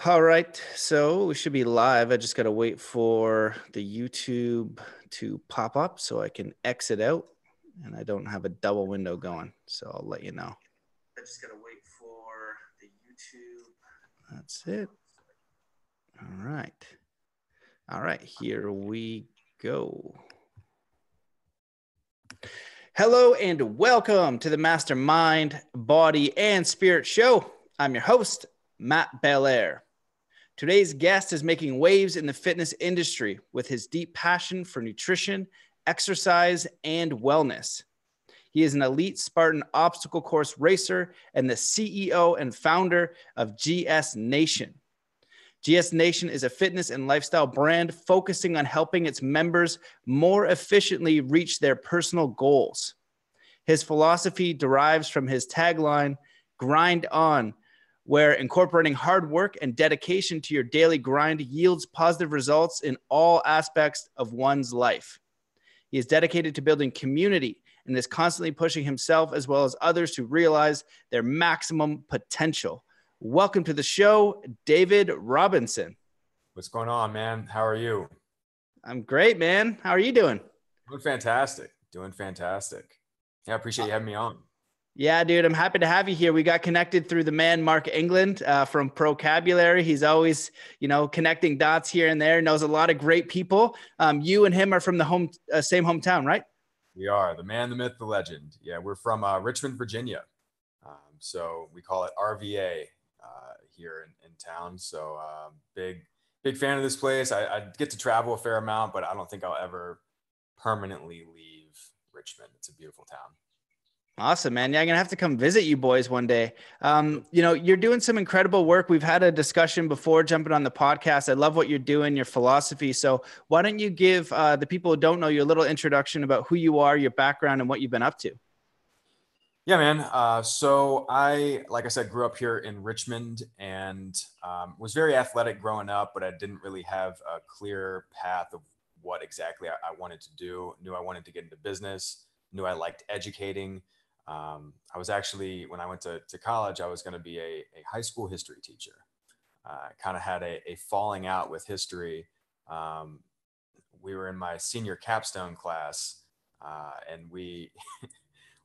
All right, so we should be live. I just got to wait for the YouTube to pop up so I can exit out, and I don't have a double window going, so I'll let you know. I just got to wait for the YouTube. That's it. All right. All right, here we go. Hello and welcome to the Mastermind, Body, and Spirit Show. I'm your host, Matt Belair. Today's guest is making waves in the fitness industry with his deep passion for nutrition, exercise, and wellness. He is an elite Spartan Obstacle Course Racer and the CEO and founder of GS Nation. GS Nation is a fitness and lifestyle brand focusing on helping its members more efficiently reach their personal goals. His philosophy derives from his tagline, "Grind on," where incorporating hard work and dedication to your daily grind yields positive results in all aspects of one's life. He is dedicated to building community and is constantly pushing himself as well as others to realize their maximum potential. Welcome to the show, David Robinson. What's going on, man? How are you? I'm great, man. How are you doing? Doing fantastic. Yeah, I appreciate you having me on. Yeah, dude, I'm happy to have you here. We got connected through the man, Mark England from Procabulary. He's always, connecting dots here and there, knows a lot of great people. You and him are from the same hometown, right? We are the man, the myth, the legend. Yeah, we're from Richmond, Virginia. So we call it RVA here in town. So big fan of this place. I get to travel a fair amount, but I don't think I'll ever permanently leave Richmond. It's a beautiful town. Awesome, man. Yeah, I'm going to have to come visit you boys one day. You're doing some incredible work. We've had a discussion before jumping on the podcast. I love what you're doing, your philosophy. So why don't you give the people who don't know you a little introduction about who you are, your background, and what you've been up to? Yeah, man. So like I said, grew up here in Richmond and was very athletic growing up, but I didn't really have a clear path of what exactly I wanted to do. Knew I wanted to get into business, knew I liked educating. I was actually, when I went to college, I was going to be a high school history teacher. I kind of had a falling out with history. We were in my senior capstone class and we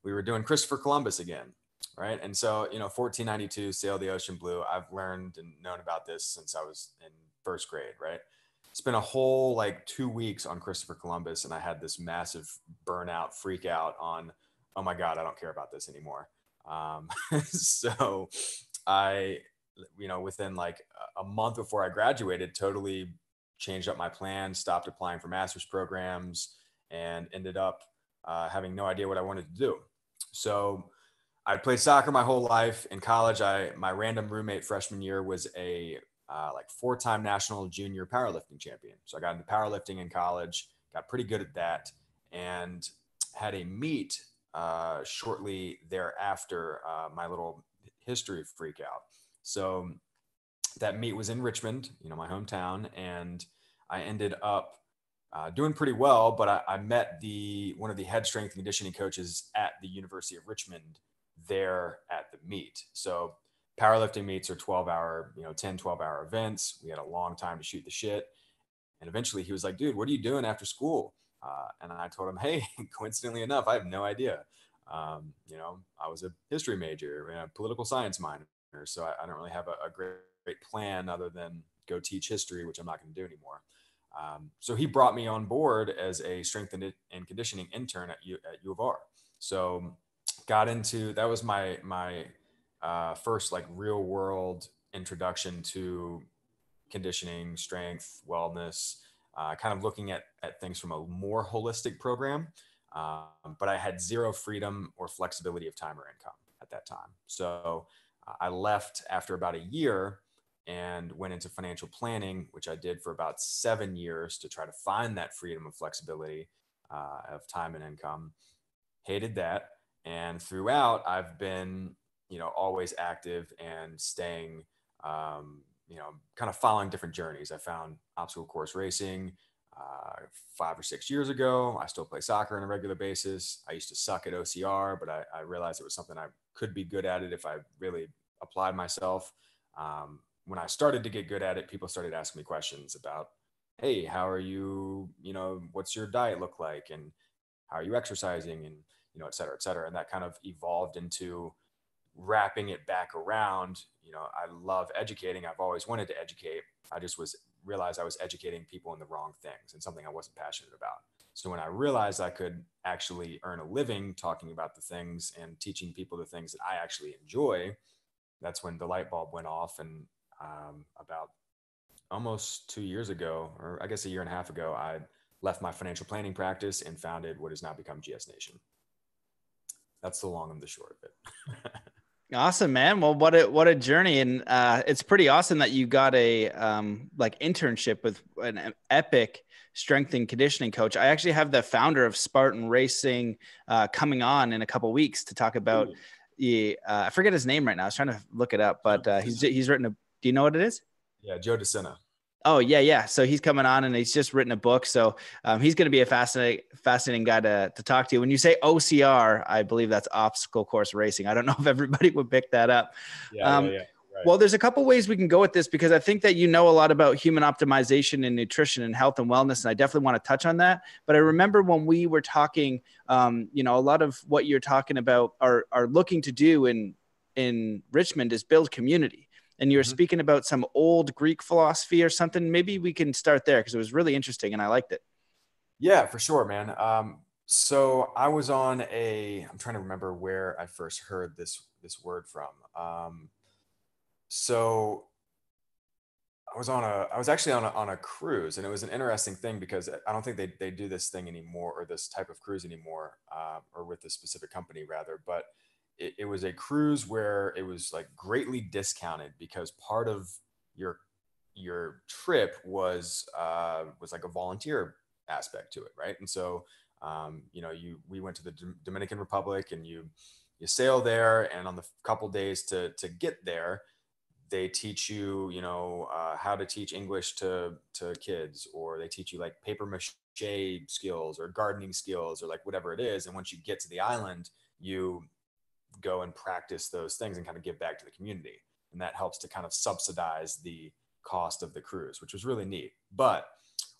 were doing Christopher Columbus again, right? And so, 1492, sail the ocean blue. I've learned and known about this since I was in first grade, right? Spent a whole 2 weeks on Christopher Columbus and I had this massive burnout, freak out on, oh my God, I don't care about this anymore. So I, within a month before I graduated, totally changed up my plan, stopped applying for master's programs, and ended up having no idea what I wanted to do. So I played soccer my whole life. In college, my random roommate freshman year was a 4-time national junior powerlifting champion. So I got into powerlifting in college, got pretty good at that, and had a meet shortly thereafter my little history freak out. So that meet was in Richmond, my hometown, and I ended up doing pretty well, but I met one of the head strength and conditioning coaches at the University of Richmond there at the meet. So powerlifting meets are 12-hour events. We had a long time to shoot the shit. And eventually he was like, dude, what are you doing after school? And I told him, hey, coincidentally enough, I have no idea. I was a history major and a political science minor. So I don't really have a great plan other than go teach history, which I'm not going to do anymore. So he brought me on board as a strength and conditioning intern at U of R. So that was my first real world introduction to conditioning, strength, wellness, kind of looking at things from a more holistic program. But I had zero freedom or flexibility of time or income at that time. So I left after about a year and went into financial planning, which I did for about 7 years to try to find that freedom and flexibility of time and income. Hated that. And throughout, I've been, always active and staying, kind of following different journeys. I found obstacle course racing 5 or 6 years ago. I still play soccer on a regular basis. I used to suck at OCR, but I realized it was something I could be good at it if I really applied myself. when I started to get good at it, people started asking me questions about, hey, how are you, what's your diet look like? And how are you exercising? And, et cetera, et cetera. And that kind of evolved into wrapping it back around. I love educating. I've always wanted to educate. I just realized I was educating people in the wrong things and something I wasn't passionate about. So when I realized I could actually earn a living talking about the things and teaching people the things that I actually enjoy, that's when the light bulb went off. And about almost 2 years ago, or I guess a year and a half ago, I left my financial planning practice and founded what has now become GS Nation. That's the long and the short of it. Awesome, man. Well, what a journey. And it's pretty awesome that you got a like internship with an epic strength and conditioning coach. I actually have the founder of Spartan Racing coming on in a couple of weeks to talk about I forget his name right now. I was trying to look it up, but he's written do you know what it is? Yeah, Joe DeSena. Oh yeah. So he's coming on and he's just written a book. So he's going to be a fascinating guy to talk to. When you say OCR, I believe that's obstacle course racing. I don't know if everybody would pick that up. Yeah. Right. Well, there's a couple ways we can go with this because I think that you know a lot about human optimization and nutrition and health and wellness. And I definitely want to touch on that. But I remember when we were talking, a lot of what you're talking about are looking to do in Richmond is build community. And you were speaking about some old Greek philosophy or something. Maybe we can start there because it was really interesting and I liked it. Yeah, for sure, man. So I was on I'm trying to remember where I first heard this word from. So I was actually on a cruise, and it was an interesting thing because I don't think they do this thing anymore, or this type of cruise anymore, or with this specific company rather, but it was a cruise where it was like greatly discounted because part of your trip was like a volunteer aspect to it, right? And so we went to the Dominican Republic, and you sail there, and on the couple days to get there, they teach you how to teach English to kids, or they teach you like paper mache skills or gardening skills or like whatever it is. And once you get to the island, you go and practice those things and kind of give back to the community. And that helps to kind of subsidize the cost of the cruise, which was really neat. But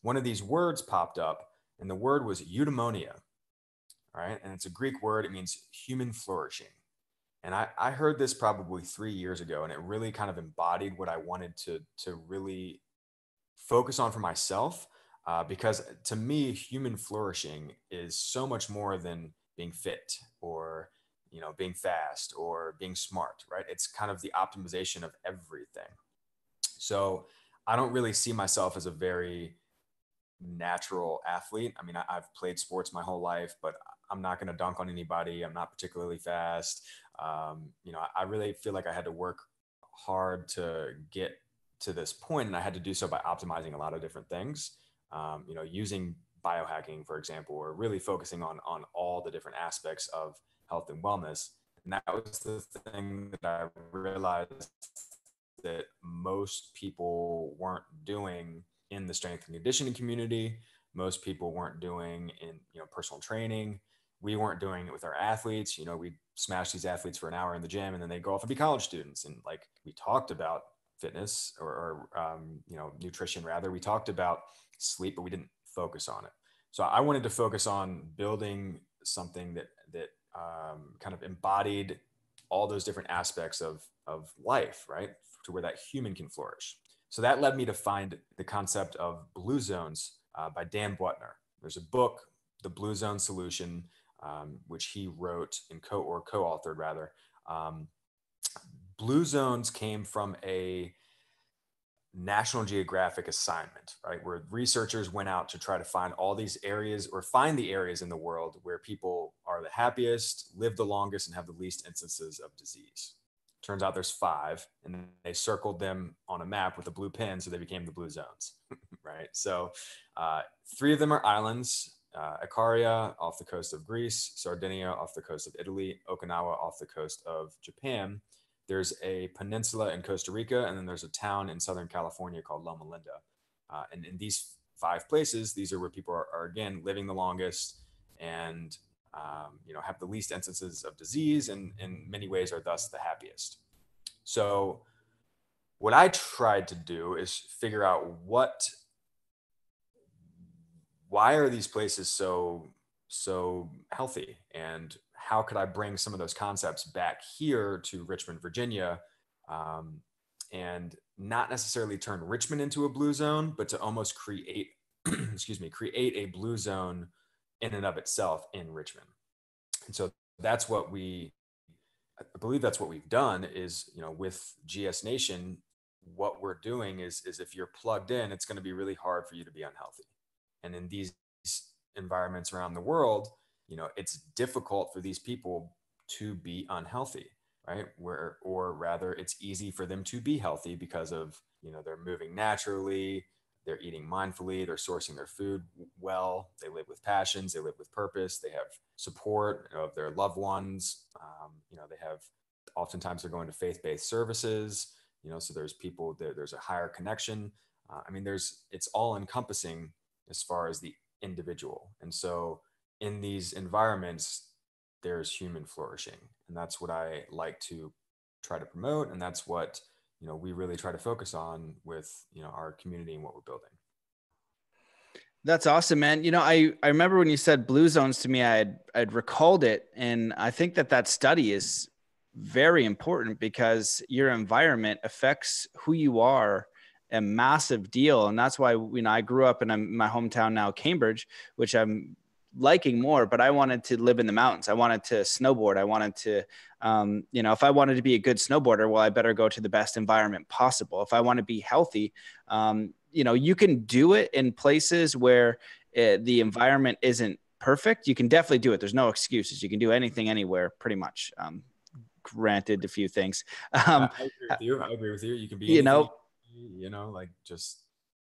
one of these words popped up, and the word was eudaimonia. All right. And it's a Greek word. It means human flourishing. And I heard this probably 3 years ago, and it really kind of embodied what I wanted to really focus on for myself. Because to me, human flourishing is so much more than being fit or being fast or being smart, right? It's kind of the optimization of everything. So I don't really see myself as a very natural athlete. I mean, I've played sports my whole life, but I'm not going to dunk on anybody. I'm not particularly fast. I really feel like I had to work hard to get to this point, and I had to do so by optimizing a lot of different things. Using biohacking, for example, or really focusing on all the different aspects of health and wellness. And that was the thing that I realized that most people weren't doing in the strength and conditioning community. Most people weren't doing in personal training. We weren't doing it with our athletes. We smash these athletes for an hour in the gym, and then they go off and be college students. And like, we talked about fitness or nutrition rather. We talked about sleep, but we didn't focus on it. So I wanted to focus on building something that kind of embodied all those different aspects of life, right? To where that human can flourish. So that led me to find the concept of blue zones by Dan Butner. There's a book, The Blue Zone Solution, which he wrote and co-authored rather. Blue zones came from a National Geographic assignment, right? Where researchers went out to try to find all these areas, or find the areas in the world where people are the happiest, live the longest, and have the least instances of disease. Turns out there's 5, and they circled them on a map with a blue pin, so they became the blue zones, right? So 3 of them are islands: Ikaria off the coast of Greece, Sardinia off the coast of Italy, Okinawa off the coast of Japan. There's a peninsula in Costa Rica, and then there's a town in Southern California called Loma Linda. And in these 5 places, these are where people are again, living the longest and, have the least instances of disease, and in many ways are thus the happiest. So what I tried to do is figure out why are these places so healthy, and how could I bring some of those concepts back here to Richmond, Virginia, um, and not necessarily turn Richmond into a blue zone, but to almost create, excuse me, create a blue zone in and of itself in Richmond. And so that's what I believe that's what we've done is, with GS Nation, what we're doing is if you're plugged in, it's going to be really hard for you to be unhealthy. And in these environments around the world, it's difficult for these people to be unhealthy, right? Or rather, it's easy for them to be healthy because of, they're moving naturally, they're eating mindfully, they're sourcing their food well, they live with passions, they live with purpose, they have support of their loved ones. They have, oftentimes they're going to faith-based services, so there's people there's a higher connection. It's all encompassing as far as the individual. And so in these environments, there's human flourishing. And that's what I like to try to promote. And that's what, we really try to focus on with, our community and what we're building. That's awesome, man. I remember when you said blue zones to me, I'd recalled it. And I think that study is very important because your environment affects who you are a massive deal. And that's why, I grew up in my hometown now, Cambridge, which I'm liking more, but I wanted to live in the mountains. I wanted to snowboard. I wanted to, if I wanted to be a good snowboarder, well, I better go to the best environment possible. If I want to be healthy, you can do it in places where the environment isn't perfect. You can definitely do it. There's no excuses. You can do anything, anywhere, pretty much. Granted a few things. I agree with you. You can be anything,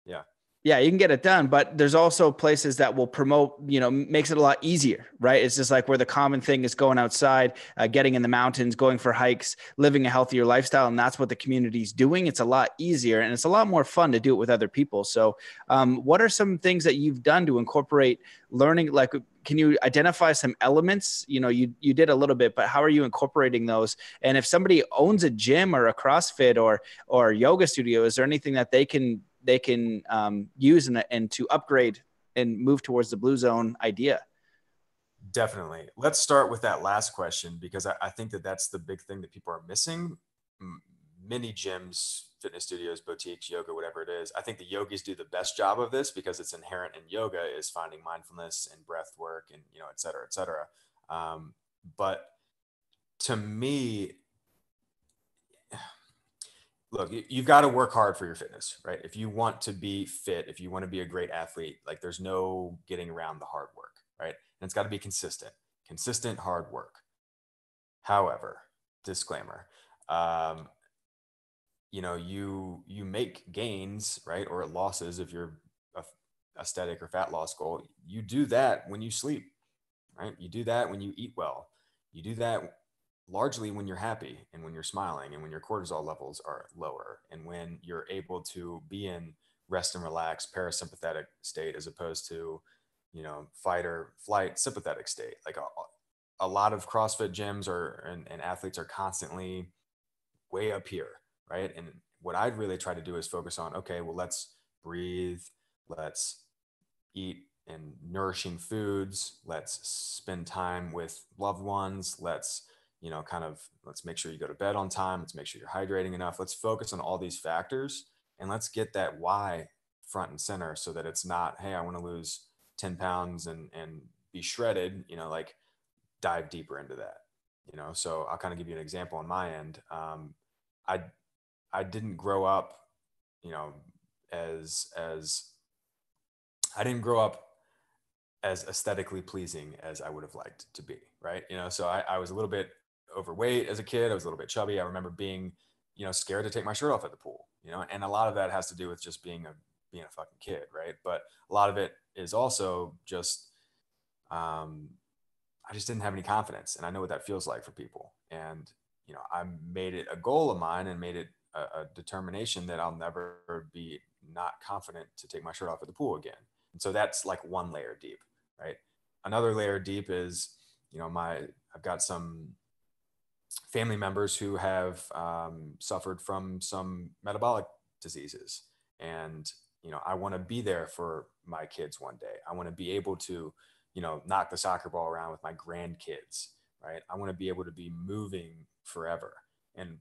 yeah. Yeah, you can get it done, but there's also places that will promote, makes it a lot easier, right? It's just like where the common thing is going outside, getting in the mountains, going for hikes, living a healthier lifestyle. And that's what the community's doing. It's a lot easier and it's a lot more fun to do it with other people. So what are some things that you've done to incorporate learning? Like, can you identify some elements? You did a little bit, but how are you incorporating those? And if somebody owns a gym or a CrossFit or a yoga studio, is there anything that they can use and to upgrade and move towards the blue zone idea? Definitely. Let's start with that last question, because I think that's the big thing that people are missing. Many gyms, fitness studios, boutiques, yoga, whatever it is. I think the yogis do the best job of this because it's inherent in yoga is finding mindfulness and breath work and, et cetera, et cetera. But to me, look, you've got to work hard for your fitness, right? If you want to be fit, if you want to be a great athlete, like there's no getting around the hard work, right? And it's got to be consistent hard work. However, disclaimer, you make gains, right? Or losses if you're a aesthetic or fat loss goal. You do that when you sleep, right? You do that when you eat well. You do that largely when you're happy and when you're smiling and when your cortisol levels are lower and when you're able to be in rest and relax parasympathetic state as opposed to, fight or flight sympathetic state. Like a lot of CrossFit gyms and athletes are constantly way up here, right? And what I'd really try to do is focus on, okay, well, let's breathe, let's eat and nourishing foods, let's spend time with loved ones, let's make sure you go to bed on time, let's make sure you're hydrating enough, let's focus on all these factors and let's get that why front and center so that it's not, hey, I want to lose 10 pounds and be shredded, like dive deeper into that, so I'll kind of give you an example on my end. I didn't grow up, as I didn't grow up as aesthetically pleasing as I would have liked to be, right? So I was a little bit overweight as a kid. I was a little bit chubby. I remember being, scared to take my shirt off at the pool, and a lot of that has to do with just being a fucking kid, right? But a lot of it is also just, I just didn't have any confidence, and I know what that feels like for people. And I made it a goal of mine and made it a determination that I'll never be not confident to take my shirt off at the pool again. And so that's like one layer deep, right? Another layer deep is, I've got some family members who have suffered from some metabolic diseases. And, I want to be there for my kids one day. I want to be able to, knock the soccer ball around with my grandkids, right? I want to be able to be moving forever and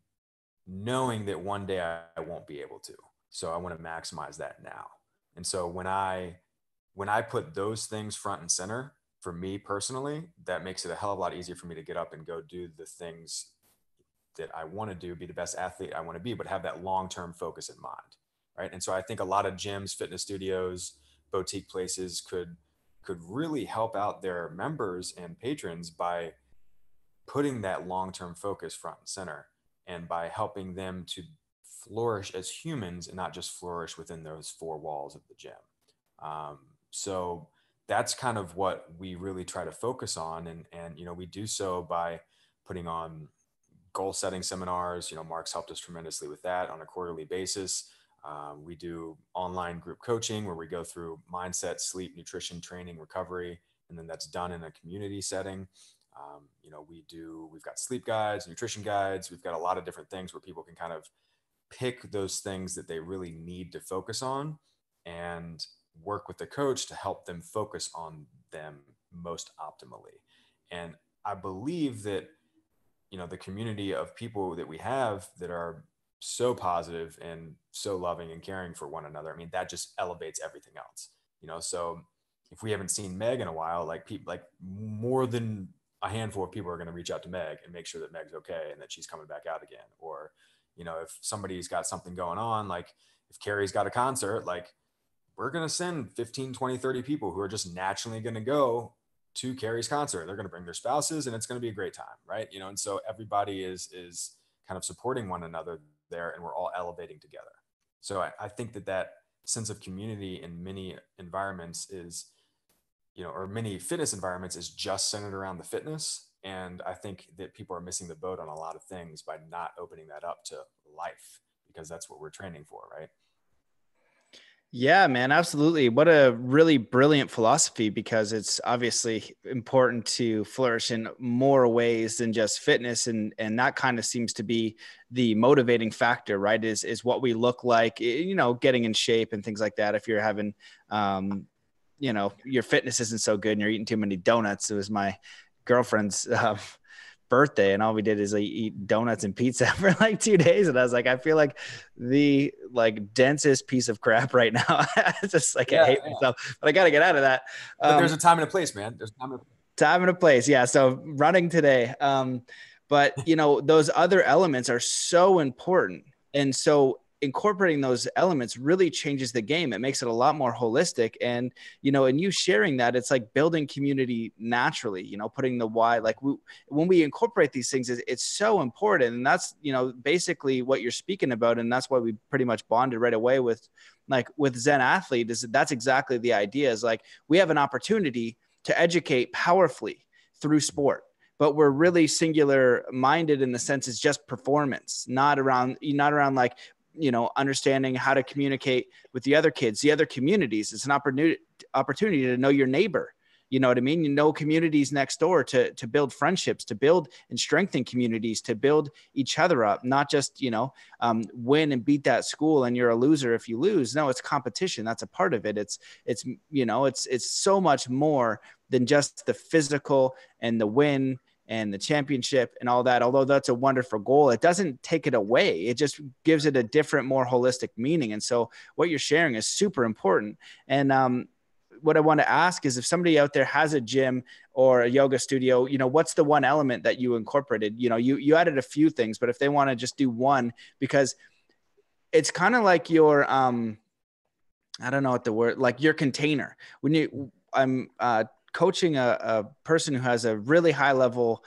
knowing that one day I won't be able to. So I want to maximize that now. And so when I put those things front and center for me personally, that makes it a hell of a lot easier for me to get up and go do the things that I want to do, be the best athlete I want to be, but have that long-term focus in mind. Right. And so I think a lot of gyms, fitness studios, boutique places could really help out their members and patrons by putting that long-term focus front and center, and by helping them to flourish as humans and not just flourish within those four walls of the gym. So that's kind of what we really try to focus on. And we do so by putting on goal setting seminars. Mark's helped us tremendously with that on a quarterly basis. We do online group coaching where we go through mindset, sleep, nutrition, training, recovery, and then that's done in a community setting. We've got sleep guides, nutrition guides. We've got a lot of different things where people can kind of pick those things that they really need to focus on and work with the coach to help them focus on them most optimally. And I believe that, the community of people that we have that are so positive and so loving and caring for one another, I mean, that just elevates everything else, so if we haven't seen Meg in a while, like more than a handful of people are going to reach out to Meg and make sure that Meg's okay and that she's coming back out again. Or, if somebody's got something going on, like if Carrie's got a concert, like we're going to send 15, 20, 30 people who are just naturally going to go to Carrie's concert. They're going to bring their spouses and it's going to be a great time. Right. And so everybody is kind of supporting one another there, and we're all elevating together. So I think that sense of community in many environments is, or many fitness environments is just centered around the fitness. And I think that people are missing the boat on a lot of things by not opening that up to life, because that's what we're training for, right? Yeah, man, absolutely. What a really brilliant philosophy, because it's obviously important to flourish in more ways than just fitness. And that kind of seems to be the motivating factor, right? Is what we look like, getting in shape and things like that. If you're having, your fitness isn't so good and you're eating too many donuts. It was my girlfriend's birthday, and all we did is eat donuts and pizza for like 2 days. And I was like, I feel like the densest piece of crap right now. It's just I hate myself, but I got to get out of that. But there's a time and a place, man. There's time and a place. Yeah. So running today. But those other elements are so important. And so incorporating those elements really changes the game. It makes it a lot more holistic. And, and you sharing that, it's like building community naturally, putting the why, when we incorporate these things, it's so important. And that's, basically what you're speaking about. And that's why we pretty much bonded right away with Zen Athlete. That's exactly the idea, is like, we have an opportunity to educate powerfully through sport, but we're really singular minded in the sense it's just performance, not around understanding how to communicate with the other kids, the other communities. It's an opportunity to know your neighbor. You know what I mean? Communities next door to build friendships, to build and strengthen communities, to build each other up, not just, win and beat that school and you're a loser if you lose. No, it's competition. That's a part of it. It's so much more than just the physical and the win and the championship and all that. Although that's a wonderful goal, it doesn't take it away. It just gives it a different, more holistic meaning. And so what you're sharing is super important. And what I want to ask is, if somebody out there has a gym or a yoga studio, what's the one element that you incorporated? You added a few things, but if they want to just do one, because it's kind of like your, I don't know what the word, like your container. I'm coaching a person who has a really high level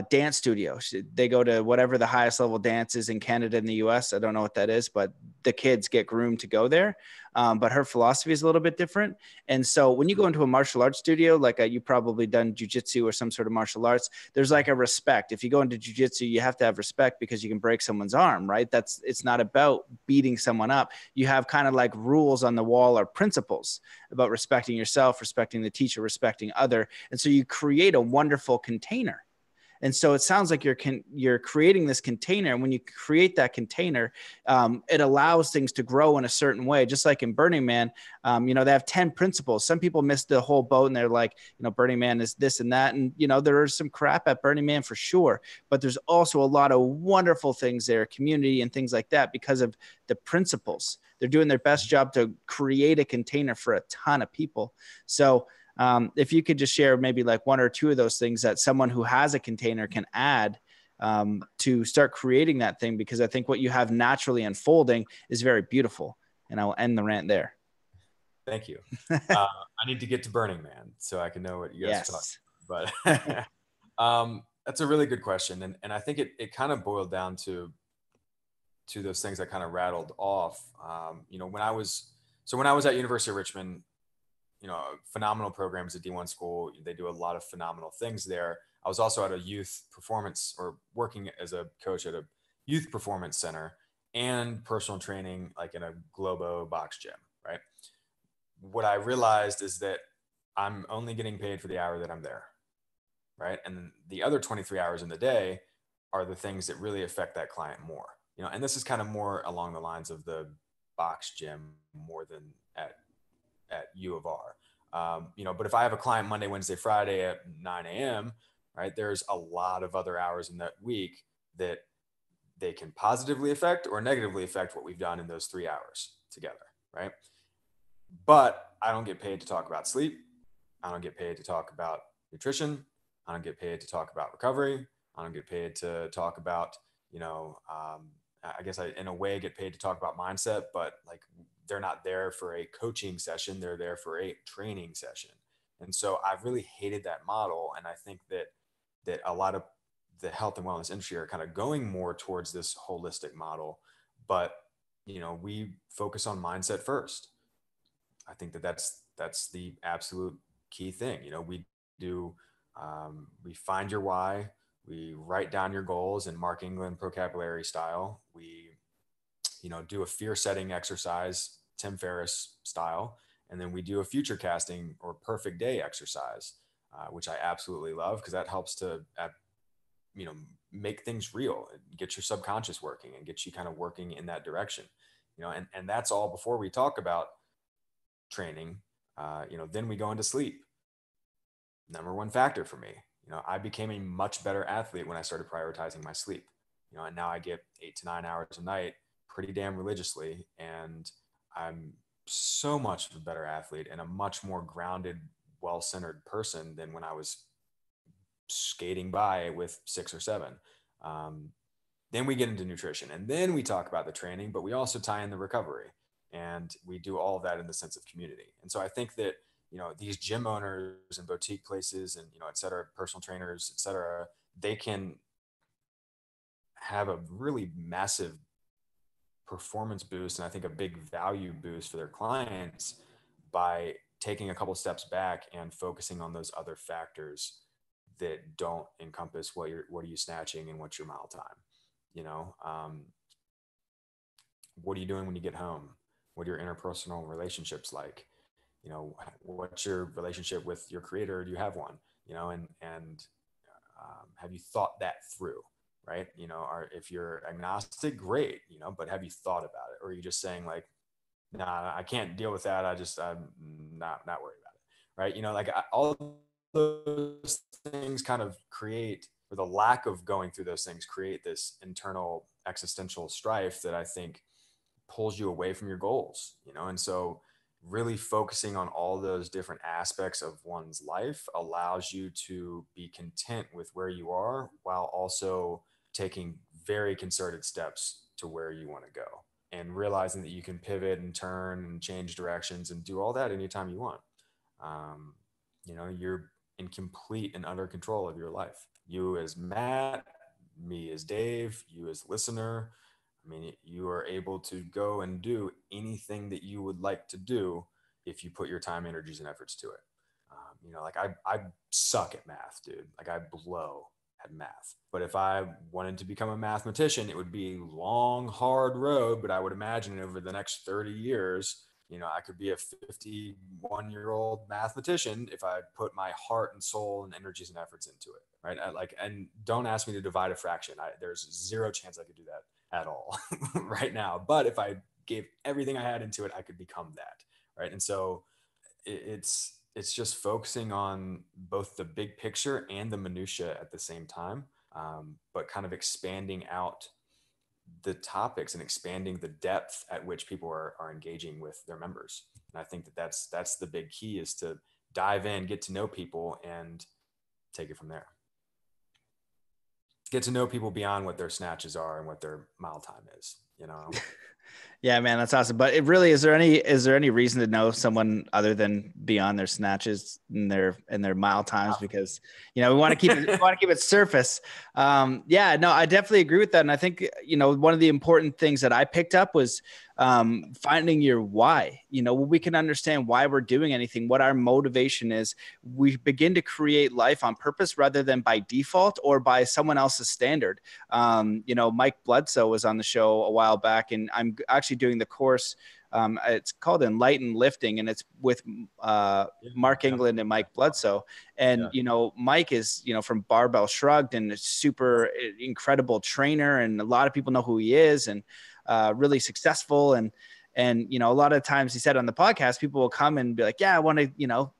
dance studio. They go to whatever the highest level dance is in Canada and the US. I don't know what that is, but the kids get groomed to go there. But her philosophy is a little bit different. And so when you go into a martial arts studio, you've probably done jujitsu or some sort of martial arts, there's like a respect. If you go into jujitsu, you have to have respect because you can break someone's arm, right? It's not about beating someone up. You have kind of like rules on the wall or principles about respecting yourself, respecting the teacher, respecting other. And so you create a wonderful container. And so it sounds like you're creating this container. And when you create that container, it allows things to grow in a certain way. Just like in Burning Man, they have 10 principles. Some people miss the whole boat and they're like, Burning Man is this and that. And, there is some crap at Burning Man for sure. But there's also a lot of wonderful things there, community and things like that, because of the principles. They're doing their best job to create a container for a ton of people. So if you could just share maybe like one or two of those things that someone who has a container can add to start creating that thing, because I think what you have naturally unfolding is very beautiful. And I'll end the rant there. Thank you. I need to get to Burning Man so I can know what you guys are talking about. But that's a really good question. And I think it kind of boiled down to those things I kind of rattled off. When I was at University of Richmond, phenomenal programs at D1 school. They do a lot of phenomenal things there. I was also at a youth performance, or working as a coach at a youth performance center and personal training, like in a Globo box gym, right? What I realized is that I'm only getting paid for the hour that I'm there, right? And the other 23 hours in the day are the things that really affect that client more, and this is kind of more along the lines of the box gym more than at U of R. But if I have a client Monday, Wednesday, Friday at 9 a.m., right, there's a lot of other hours in that week that they can positively affect or negatively affect what we've done in those 3 hours together, right? But I don't get paid to talk about sleep. I don't get paid to talk about nutrition. I don't get paid to talk about recovery. I don't get paid to talk about, I guess I, in a way, get paid to talk about mindset, but like, they're not there for a coaching session. They're there for a training session. And so I've really hated that model. And I think that a lot of the health and wellness industry are kind of going more towards this holistic model. But, we focus on mindset first. I think that's the absolute key thing. We find your why, we write down your goals in Mark England vocabulary style. We do a fear setting exercise, Tim Ferriss style. And then we do a future casting or perfect day exercise, which I absolutely love, because that helps to, make things real, get your subconscious working and get you kind of working in that direction, and that's all before we talk about training. Then we go into sleep. Number one factor for me, I became a much better athlete when I started prioritizing my sleep, and now I get 8 to 9 hours a night pretty damn religiously. And I'm so much of a better athlete and a much more grounded, well-centered person than when I was skating by with 6 or 7. Then we get into nutrition, and then we talk about the training, but we also tie in the recovery, and we do all of that in the sense of community. And so I think that, these gym owners and boutique places and, et cetera, personal trainers, et cetera, they can have a really massive performance boost, and I think a big value boost for their clients by taking a couple steps back and focusing on those other factors that don't encompass what are you snatching and what's your mile time. What are you doing when you get home? What are your interpersonal relationships like? What's your relationship with your creator? Do you have one? And have you thought that through? Right. Or if you're agnostic, great, but have you thought about it? Or are you just saying like, nah, I can't deal with that. I'm not worried about it. Right. All those things kind of create, or the lack of going through those things create this internal existential strife that I think pulls you away from your goals, and so really focusing on all those different aspects of one's life allows you to be content with where you are, while also taking very concerted steps to where you want to go, and realizing that you can pivot and turn and change directions and do all that anytime you want. You're in complete and utter control of your life. You as Matt, me as Dave, you as listener. I mean, you are able to go and do anything that you would like to do if you put your time, energies, and efforts to it. I suck at math, dude. Like, I blow at math. But if I wanted to become a mathematician, it would be a long, hard road. But I would imagine over the next 30 years, I could be a 51-year-old mathematician if I put my heart and soul and energies and efforts into it. Right. And don't ask me to divide a fraction. There's zero chance I could do that at all right now. But if I gave everything I had into it, I could become that. Right. And so it's just focusing on both the big picture and the minutia at the same time, but kind of expanding out the topics and expanding the depth at which people are engaging with their members. And I think that's the big key, is to dive in, get to know people, and take it from there. Get to know people beyond what their snatches are and what their mile time is, Yeah, man, that's awesome. But it really, is there any reason to know someone other than beyond their snatches and their mile times? Because, we want to keep it surface. Yeah, no, I definitely agree with that. And I think, one of the important things that I picked up was finding your why. We can understand why we're doing anything, what our motivation is. We begin to create life on purpose rather than by default or by someone else's standard. Mike Bledsoe was on the show a while back, and I'm actually doing the course. It's called Enlightened Lifting, and it's with Mark England and Mike Bledsoe. And, Mike is, from Barbell Shrugged, and a super incredible trainer. And a lot of people know who he is, and really successful. And, a lot of times he said on the podcast, people will come and be like, yeah, I want to,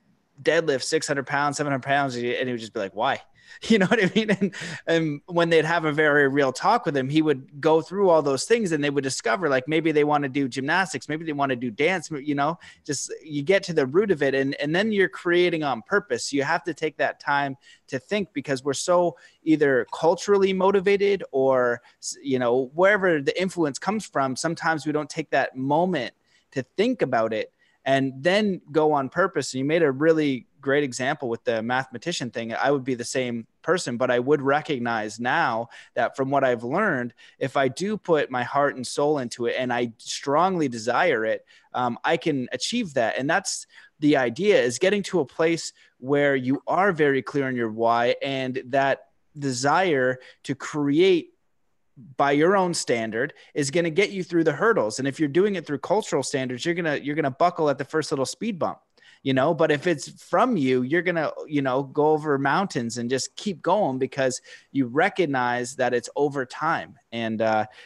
deadlift 600 pounds, 700 pounds. And he would just be like, why? You know what I mean? And when they'd have a very real talk with him, he would go through all those things, and they would discover, like, maybe they want to do gymnastics, maybe they want to do dance, just you get to the root of it. And then you're creating on purpose. You have to take that time to think, because we're so either culturally motivated or, wherever the influence comes from, sometimes we don't take that moment to think about it and then go on purpose. And you made a really great example with the mathematician thing. I would be the same person, but I would recognize now that from what I've learned, if I do put my heart and soul into it and I strongly desire it, I can achieve that. And that's the idea, is getting to a place where you are very clear on your why, and that desire to create by your own standard is going to get you through the hurdles. And if you're doing it through cultural standards, you're going to buckle at the first little speed bump, but if it's from you, you're going to, go over mountains and just keep going, because you recognize that it's over time. And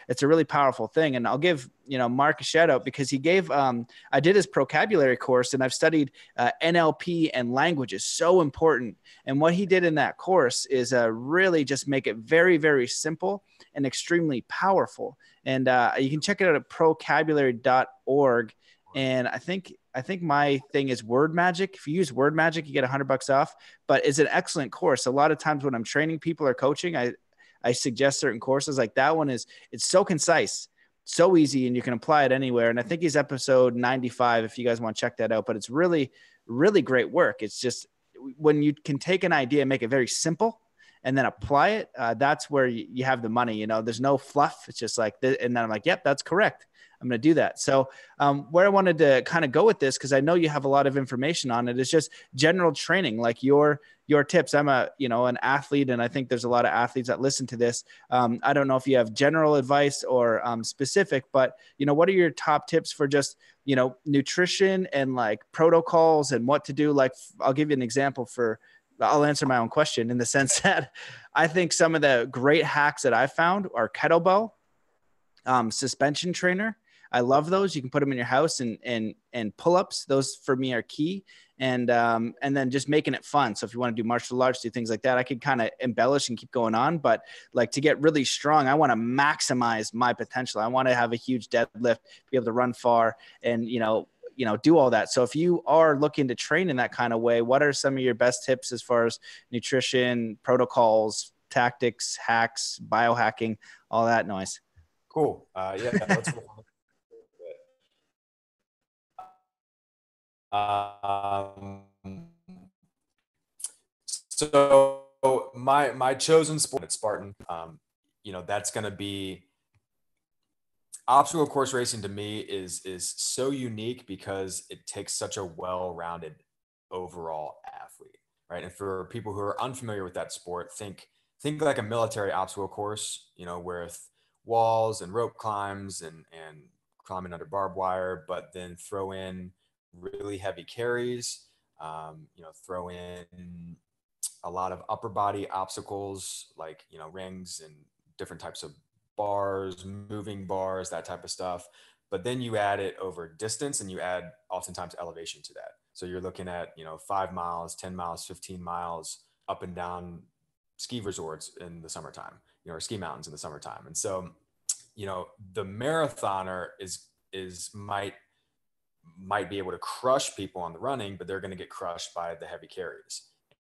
it's a really powerful thing. And I'll give, Mark a shout out, because he gave, I did his vocabulary course, and I've studied NLP, and language is so important. And what he did in that course is really just make it very, very simple and extremely powerful. And you can check it out at procabulary.org. And I think my thing is Word Magic. If you use Word Magic, you get $100 off, but it's an excellent course. A lot of times when I'm training people or coaching, I suggest certain courses. Like that one it's so concise, so easy, and you can apply it anywhere. And I think he's episode 95, if you guys want to check that out, but it's really, really great work. It's just when you can take an idea and make it very simple and then apply it, that's where you have the money. There's no fluff. It's just like this. And then I'm like, yep, that's correct. I'm going to do that. So where I wanted to kind of go with this, because I know you have a lot of information on it, is just general training, like your tips. I'm an athlete, and I think there's a lot of athletes that listen to this. I don't know if you have general advice or specific, but what are your top tips for just, nutrition and like protocols and what to do? Like, I'll give you an example I'll answer my own question in the sense that I think some of the great hacks that I found are kettlebell, suspension trainer. I love those. You can put them in your house, and pull-ups. Those for me are key. And then just making it fun. So if you want to do martial arts, do things like that, I could kind of embellish and keep going on. But like to get really strong, I want to maximize my potential. I want to have a huge deadlift, be able to run far, and do all that. So if you are looking to train in that kind of way, what are some of your best tips as far as nutrition, protocols, tactics, hacks, biohacking, all that noise? Cool. Yeah, let's go. So my chosen sport at Spartan, that's going to be obstacle course racing. To me is so unique because it takes such a well-rounded overall athlete, right? And for people who are unfamiliar with that sport, think like a military obstacle course, with walls and rope climbs and climbing under barbed wire, but then throw in really heavy carries, throw in a lot of upper body obstacles like, rings and different types of bars, moving bars, that type of stuff. But then you add it over distance and you add oftentimes elevation to that. So you're looking at, 5 miles, 10 miles, 15 miles up and down ski resorts in the summertime, or ski mountains in the summertime. And so, the marathoner is might be able to crush people on the running, but they're going to get crushed by the heavy carries.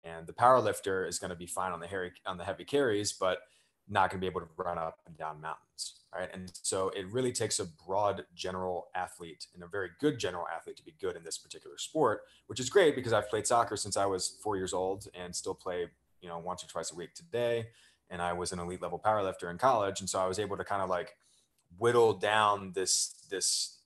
And the power lifter is going to be fine on the heavy carries, but not going to be able to run up and down mountains, right? And so it really takes a broad general athlete and a very good general athlete to be good in this particular sport, which is great because I've played soccer since I was 4 years old and still play, once or twice a week today. And I was an elite level powerlifter in college. And so I was able to kind of like whittle down this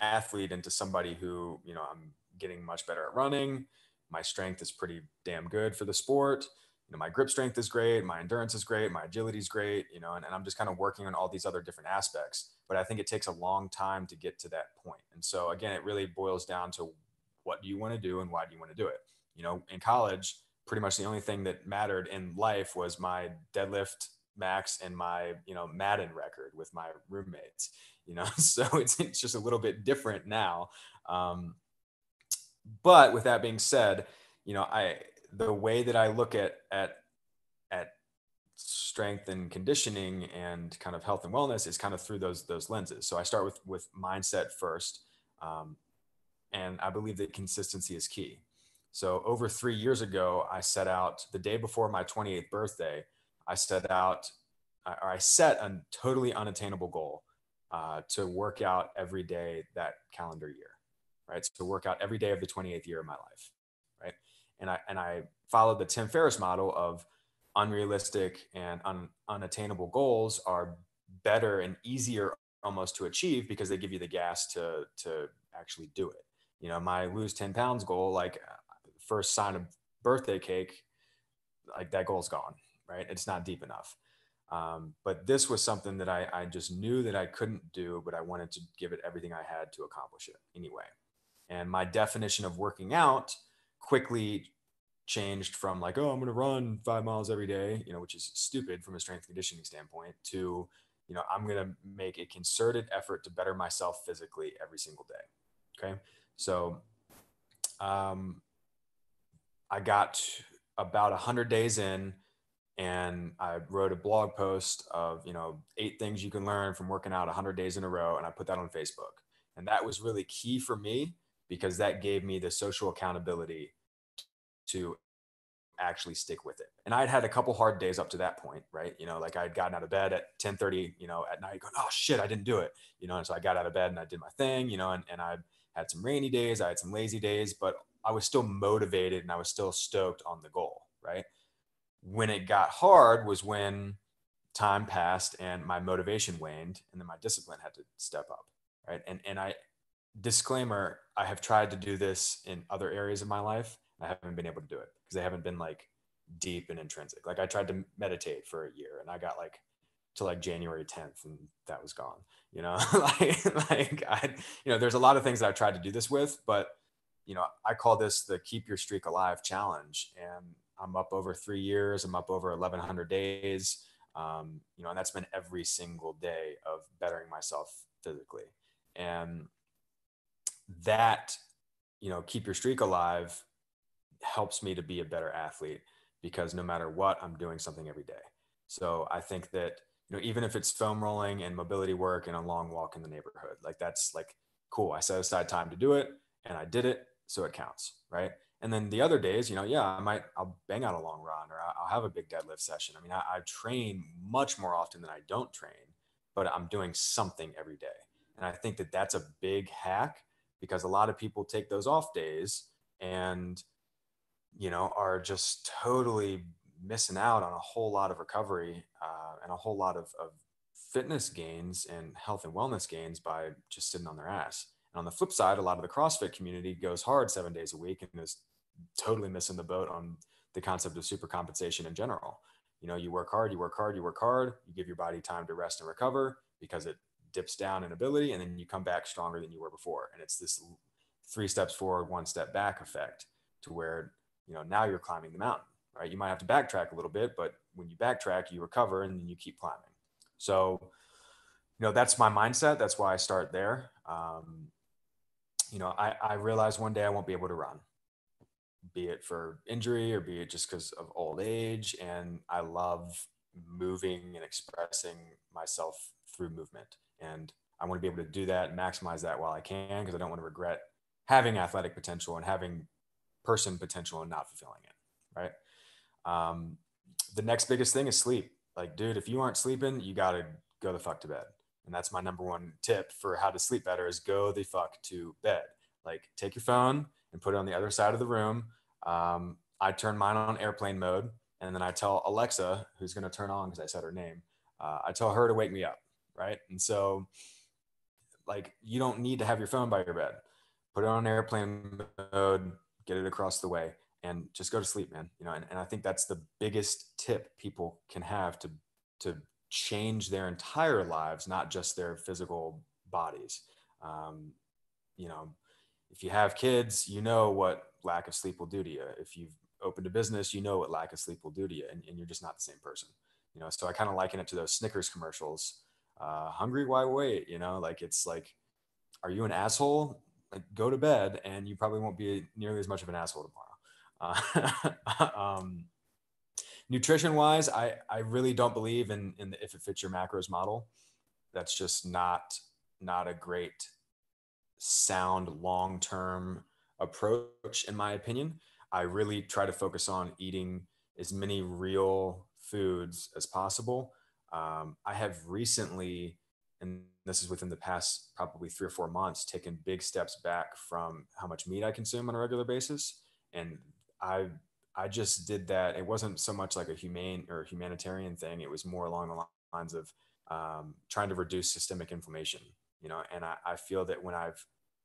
athlete into somebody who, I'm getting much better at running. My strength is pretty damn good for the sport. My grip strength is great. My endurance is great. My agility is great, and I'm just kind of working on all these other different aspects, but I think it takes a long time to get to that point. And so again, it really boils down to what do you want to do and why do you want to do it? In college, pretty much the only thing that mattered in life was my deadlift max and my, Madden record with my roommates, so it's just a little bit different now. But with that being said, the way that I look at strength and conditioning and kind of health and wellness is kind of through those lenses. So I start with mindset first, and I believe that consistency is key. So over 3 years ago, I set out the day before my 28th birthday. I set a totally unattainable goal to work out every day that calendar year, right? So work out every day of the 28th year of my life, right? And I followed the Tim Ferriss model of unrealistic and unattainable goals are better and easier almost to achieve because they give you the gas to actually do it. My lose 10 pounds goal, like first sign of birthday cake, like that goal's gone, right? It's not deep enough. But this was something that I just knew that I couldn't do, but I wanted to give it everything I had to accomplish it anyway. And my definition of working out quickly changed from like, oh, I'm going to run 5 miles every day, which is stupid from a strength conditioning standpoint, to, I'm going to make a concerted effort to better myself physically every single day. Okay. So, I got about 100 days in and I wrote a blog post of, 8 things you can learn from working out 100 days in a row. And I put that on Facebook. And that was really key for me because that gave me the social accountability to actually stick with it. And I'd had a couple hard days up to that point, right? Like I'd gotten out of bed at 10:30, at night going, oh shit, I didn't do it. And so I got out of bed and I did my thing, and I had some rainy days, I had some lazy days, but I was still motivated and I was still stoked on the goal, right? When it got hard was when time passed and my motivation waned and then my discipline had to step up, right? And I disclaimer, I have tried to do this in other areas of my life. I haven't been able to do it because they haven't been like deep and intrinsic. Like I tried to meditate for a year and I got like to like January 10th and that was gone, there's a lot of things that I tried to do this with, but I call this the keep your streak alive challenge. And I'm up over 3 years. I'm up over 1,100 days. And that's been every single day of bettering myself physically. And that, keep your streak alive helps me to be a better athlete because no matter what, I'm doing something every day. So I think that, even if it's foam rolling and mobility work and a long walk in the neighborhood, like that's like cool. I set aside time to do it and I did it. So it counts. Right. And then the other days, I'll bang out a long run or I'll have a big deadlift session. I mean, I train much more often than I don't train, but I'm doing something every day. And I think that that's a big hack because a lot of people take those off days and, are just totally missing out on a whole lot of recovery and a whole lot of fitness gains and health and wellness gains by just sitting on their ass. And on the flip side, a lot of the CrossFit community goes hard 7 days a week and is totally missing the boat on the concept of super compensation in general. You work hard, you work hard, you work hard, you give your body time to rest and recover because it dips down in ability, and then you come back stronger than you were before. And it's this 3 steps forward, 1 step back effect, to where, now you're climbing the mountain, right? You might have to backtrack a little bit, but when you backtrack, you recover and then you keep climbing. So, that's my mindset. That's why I start there. I realized one day I won't be able to run, be it for injury or be it just because of old age. And I love moving and expressing myself through movement. And I want to be able to do that and maximize that while I can, because I don't want to regret having athletic potential and having person potential and not fulfilling it. Right. The next biggest thing is sleep. Like, dude, if you aren't sleeping, you got to go the fuck to bed. And that's my number one tip for how to sleep better is go the fuck to bed. Like, take your phone and put it on the other side of the room. I turn mine on airplane mode, and then I tell Alexa, who's going to turn on because I said her name, I tell her to wake me up. Right. And so, like, you don't need to have your phone by your bed. Put it on airplane mode, get it across the way, and just go to sleep, man. And I think that's the biggest tip people can have to change their entire lives, not just their physical bodies. If you have kids, what lack of sleep will do to you. If you've opened a business, what lack of sleep will do to you, and you're just not the same person. So I kind of liken it to those Snickers commercials. Hungry, why wait? Like, it's like, are you an asshole? Like, go to bed, and you probably won't be nearly as much of an asshole tomorrow. Nutrition wise, I really don't believe in the if it fits your macros model. That's just not a great sound long-term approach, in my opinion. I really try to focus on eating as many real foods as possible. I have recently, and this is within the past probably 3 or 4 months, taken big steps back from how much meat I consume on a regular basis. And I just did that. It wasn't so much like a humane or humanitarian thing. It was more along the lines of trying to reduce systemic inflammation, and I feel that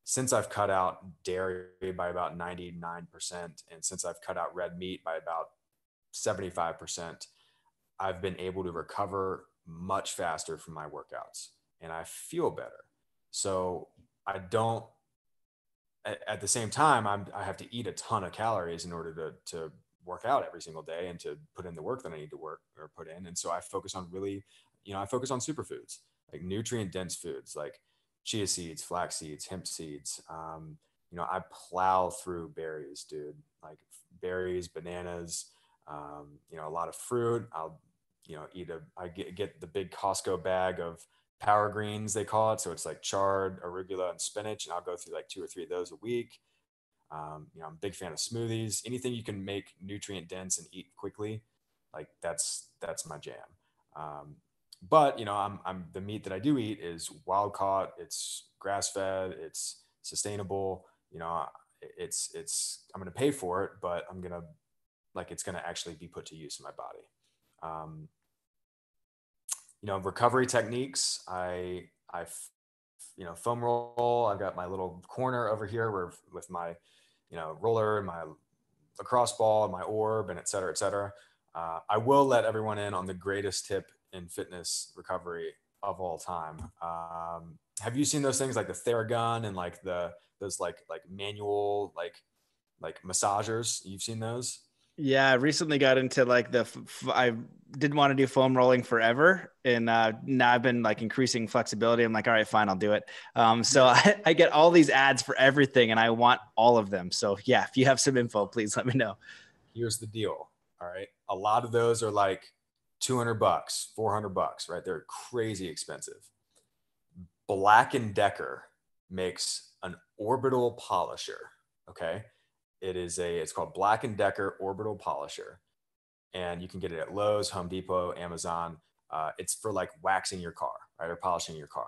since I've cut out dairy by about 99%, and since I've cut out red meat by about 75%, I've been able to recover much faster from my workouts, and I feel better. So I don't, at the same time, I have to eat a ton of calories in order to work out every single day and to put in the work that I need to work or put in. And so I focus on I focus on superfoods, like nutrient dense foods, like chia seeds, flax seeds, hemp seeds. I plow through berries, dude, like berries, bananas, a lot of fruit. I'll, I get the big Costco bag of power greens, they call it. So it's like chard, arugula, and spinach. And I'll go through like 2 or 3 of those a week. I'm a big fan of smoothies. Anything you can make nutrient dense and eat quickly, like that's my jam. But I'm the meat that I do eat is wild caught. It's grass fed. It's sustainable. It's I'm gonna pay for it, but it's gonna actually be put to use in my body. Recovery techniques. I foam roll. I've got my little corner over here with my roller and my lacrosse ball and my orb and et cetera, et cetera. I will let everyone in on the greatest tip in fitness recovery of all time. Have you seen those things like the Theragun and like those like manual like massagers? You've seen those? Yeah, I recently got into like I didn't want to do foam rolling forever. And now I've been like increasing flexibility. I'm like, all right, fine, I'll do it. So I get all these ads for everything and I want all of them. So yeah, if you have some info, please let me know. Here's the deal. All right. A lot of those are like $200, $400, right? They're crazy expensive. Black & Decker makes an orbital polisher. Okay. It's called Black & Decker Orbital Polisher. And you can get it at Lowe's, Home Depot, Amazon. It's for like waxing your car, right? Or polishing your car.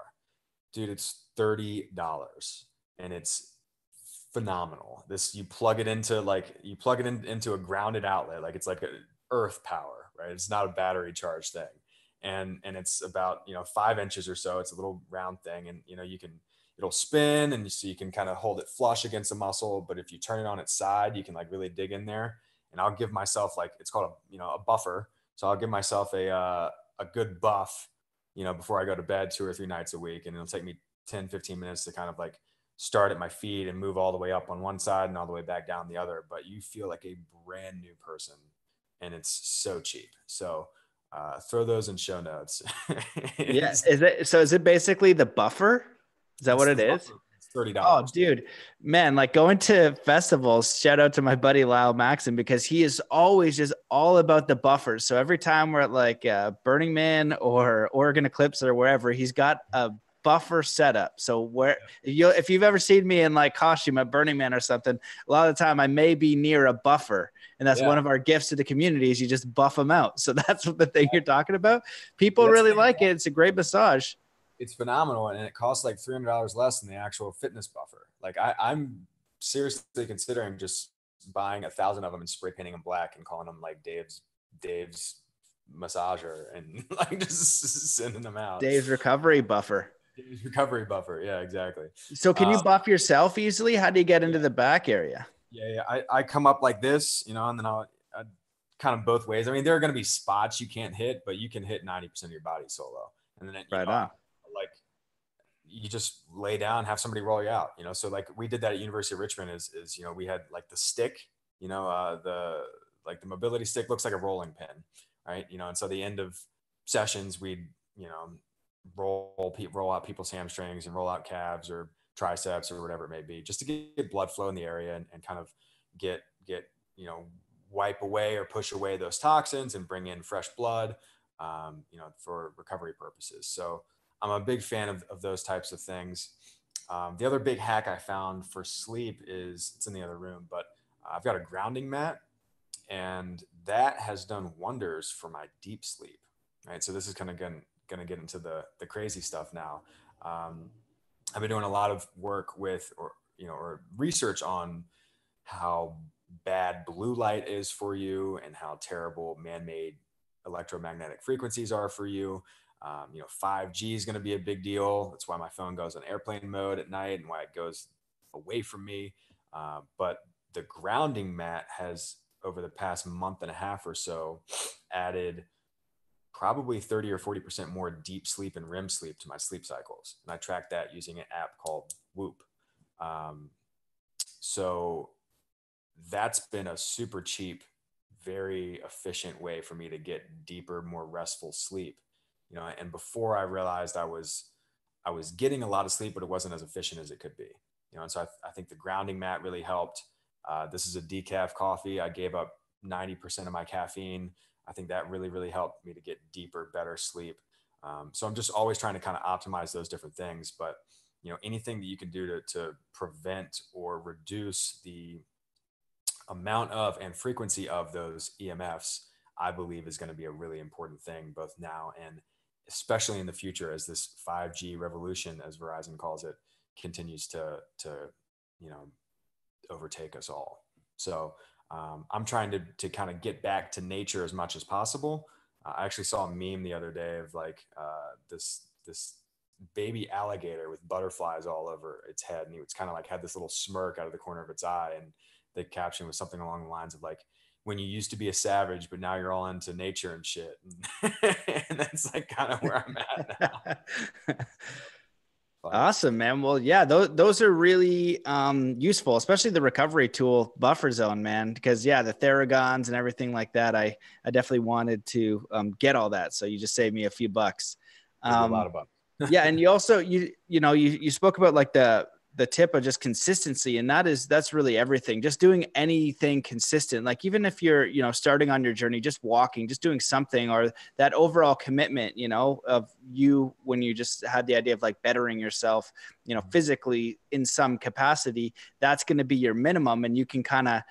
Dude, it's $30 and it's phenomenal. You plug it into into a grounded outlet. Like it's like a earth power, right? It's not a battery charged thing. And it's about, 5 inches or so. It's a little round thing. And, it'll spin and so you can kind of hold it flush against the muscle. But if you turn it on its side, you can like really dig in there. And I'll give myself it's called a buffer. So I'll give myself a good buff, before I go to bed 2 or 3 nights a week. And it'll take me 10, 15 minutes to kind of like start at my feet and move all the way up on one side and all the way back down the other. But you feel like a brand new person, and it's so cheap. So throw those in show notes. Yeah. Is it basically the buffer? Is that what it The is? buffer. It's $30. Oh, dude, man, like going to festivals, shout out to my buddy Lyle Maxon, because he is always just all about the buffers. So every time we're at like Burning Man or Oregon Eclipse or wherever, he's got a buffer setup. So if you've ever seen me in like costume at Burning Man or something, a lot of the time I may be near a buffer. And that's one of our gifts to the community is you just buff them out. So that's what the thing you're talking about. People really like it. It's a great massage. It's phenomenal, and it costs like $300 less than the actual fitness buffer. Like I'm seriously considering just buying 1,000 of them and spray painting them black and calling them like Dave's massager and like just sending them out. Dave's recovery buffer. Dave's recovery buffer. Yeah, exactly. So can you buff yourself easily? How do you get into the back area? Yeah. I come up like this, and then I kind of both ways. I mean, there are going to be spots you can't hit, but you can hit 90% of your body solo. And then like you just lay down, have somebody roll you out, So like we did that at University of Richmond is, we had like the stick, the mobility stick looks like a rolling pin, right? And so the end of sessions, we'd, roll out people's hamstrings and roll out calves or triceps or whatever it may be, just to get blood flow in the area and kind of get, wipe away or push away those toxins and bring in fresh blood, for recovery purposes. So I'm a big fan of those types of things. The other big hack I found for sleep it's in the other room, but I've got a grounding mat, and that has done wonders for my deep sleep. Right. So this is kind of going to get into the crazy stuff now. I've been doing a lot of work with, or research on how bad blue light is for you and how terrible man-made electromagnetic frequencies are for you. 5G is going to be a big deal. That's why my phone goes on airplane mode at night and why it goes away from me. But the grounding mat has, over the past month and a half or so, added probably 30 or 40% more deep sleep and REM sleep to my sleep cycles. And I track that using an app called Whoop. So that's been a super cheap, very efficient way for me to get deeper, more restful sleep. And before I realized I was getting a lot of sleep, but it wasn't as efficient as it could be. And so I think the grounding mat really helped. This is a decaf coffee. I gave up 90% of my caffeine. I think that really, really helped me to get deeper, better sleep. So I'm just always trying to kind of optimize those different things. But, anything that you can do to prevent or reduce the amount of and frequency of those EMFs, I believe is going to be a really important thing, both now and especially in the future, as this 5G revolution, as Verizon calls it, continues to overtake us all. So I'm trying to kind of get back to nature as much as possible. I actually saw a meme the other day of like this baby alligator with butterflies all over its head, and it's kind of like had this little smirk out of the corner of its eye, and the caption was something along the lines of like, when you used to be a savage, but now you're all into nature and shit. And that's like kind of where I'm at now. Awesome, man. Well, yeah, those are really useful, especially the recovery tool Buffer Zone, man, because the Theragons and everything like that. I definitely wanted to get all that. So you just saved me a few bucks. A lot of bucks. Yeah. And you also, you spoke about like the tip of just consistency, and that's really everything. Just doing anything consistent, like even if you're starting on your journey, just walking, just doing something, or that overall commitment of you when you just had the idea of like bettering yourself physically in some capacity. That's going to be your minimum, and you can kind of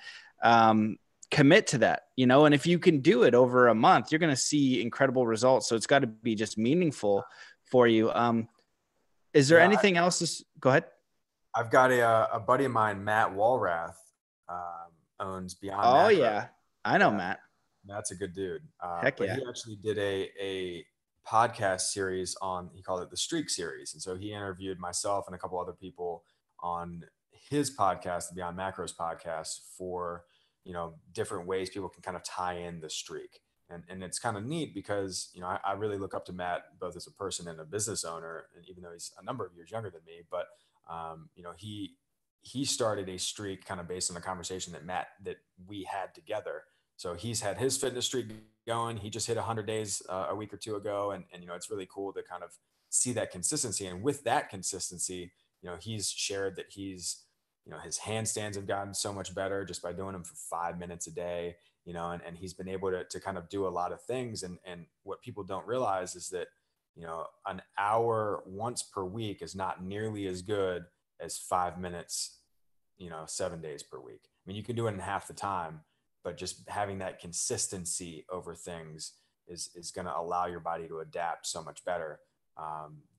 commit to that, and if you can do it over a month, you're going to see incredible results. So it's got to be just meaningful for you. Is there anything else? Go ahead. I've got a buddy of mine, Matt Walrath, owns Beyond Oh, Macro. yeah. I know Matt. Matt's a good dude. Heck but yeah. He actually did a podcast series he called it the Streak series. And so he interviewed myself and a couple other people on his podcast, the Beyond Macros podcast, for, different ways people can kind of tie in the streak. And it's kind of neat because, you know, I really look up to Matt both as a person and a business owner, and even though he's a number of years younger than me, but you know, he started a streak kind of based on the conversation that we had together. So he's had his fitness streak going. He just hit 100 days a week or two ago, and you know, it's really cool to kind of see that consistency. And with that consistency, you know, he's shared that he's, you know, his handstands have gotten so much better just by doing them for 5 minutes a day, you know, and he's been able to kind of do a lot of things. And what people don't realize is that, you know, an hour once per week is not nearly as good as 5 minutes, you know, 7 days per week. I mean, you can do it in half the time, but just having that consistency over things is going to allow your body to adapt so much better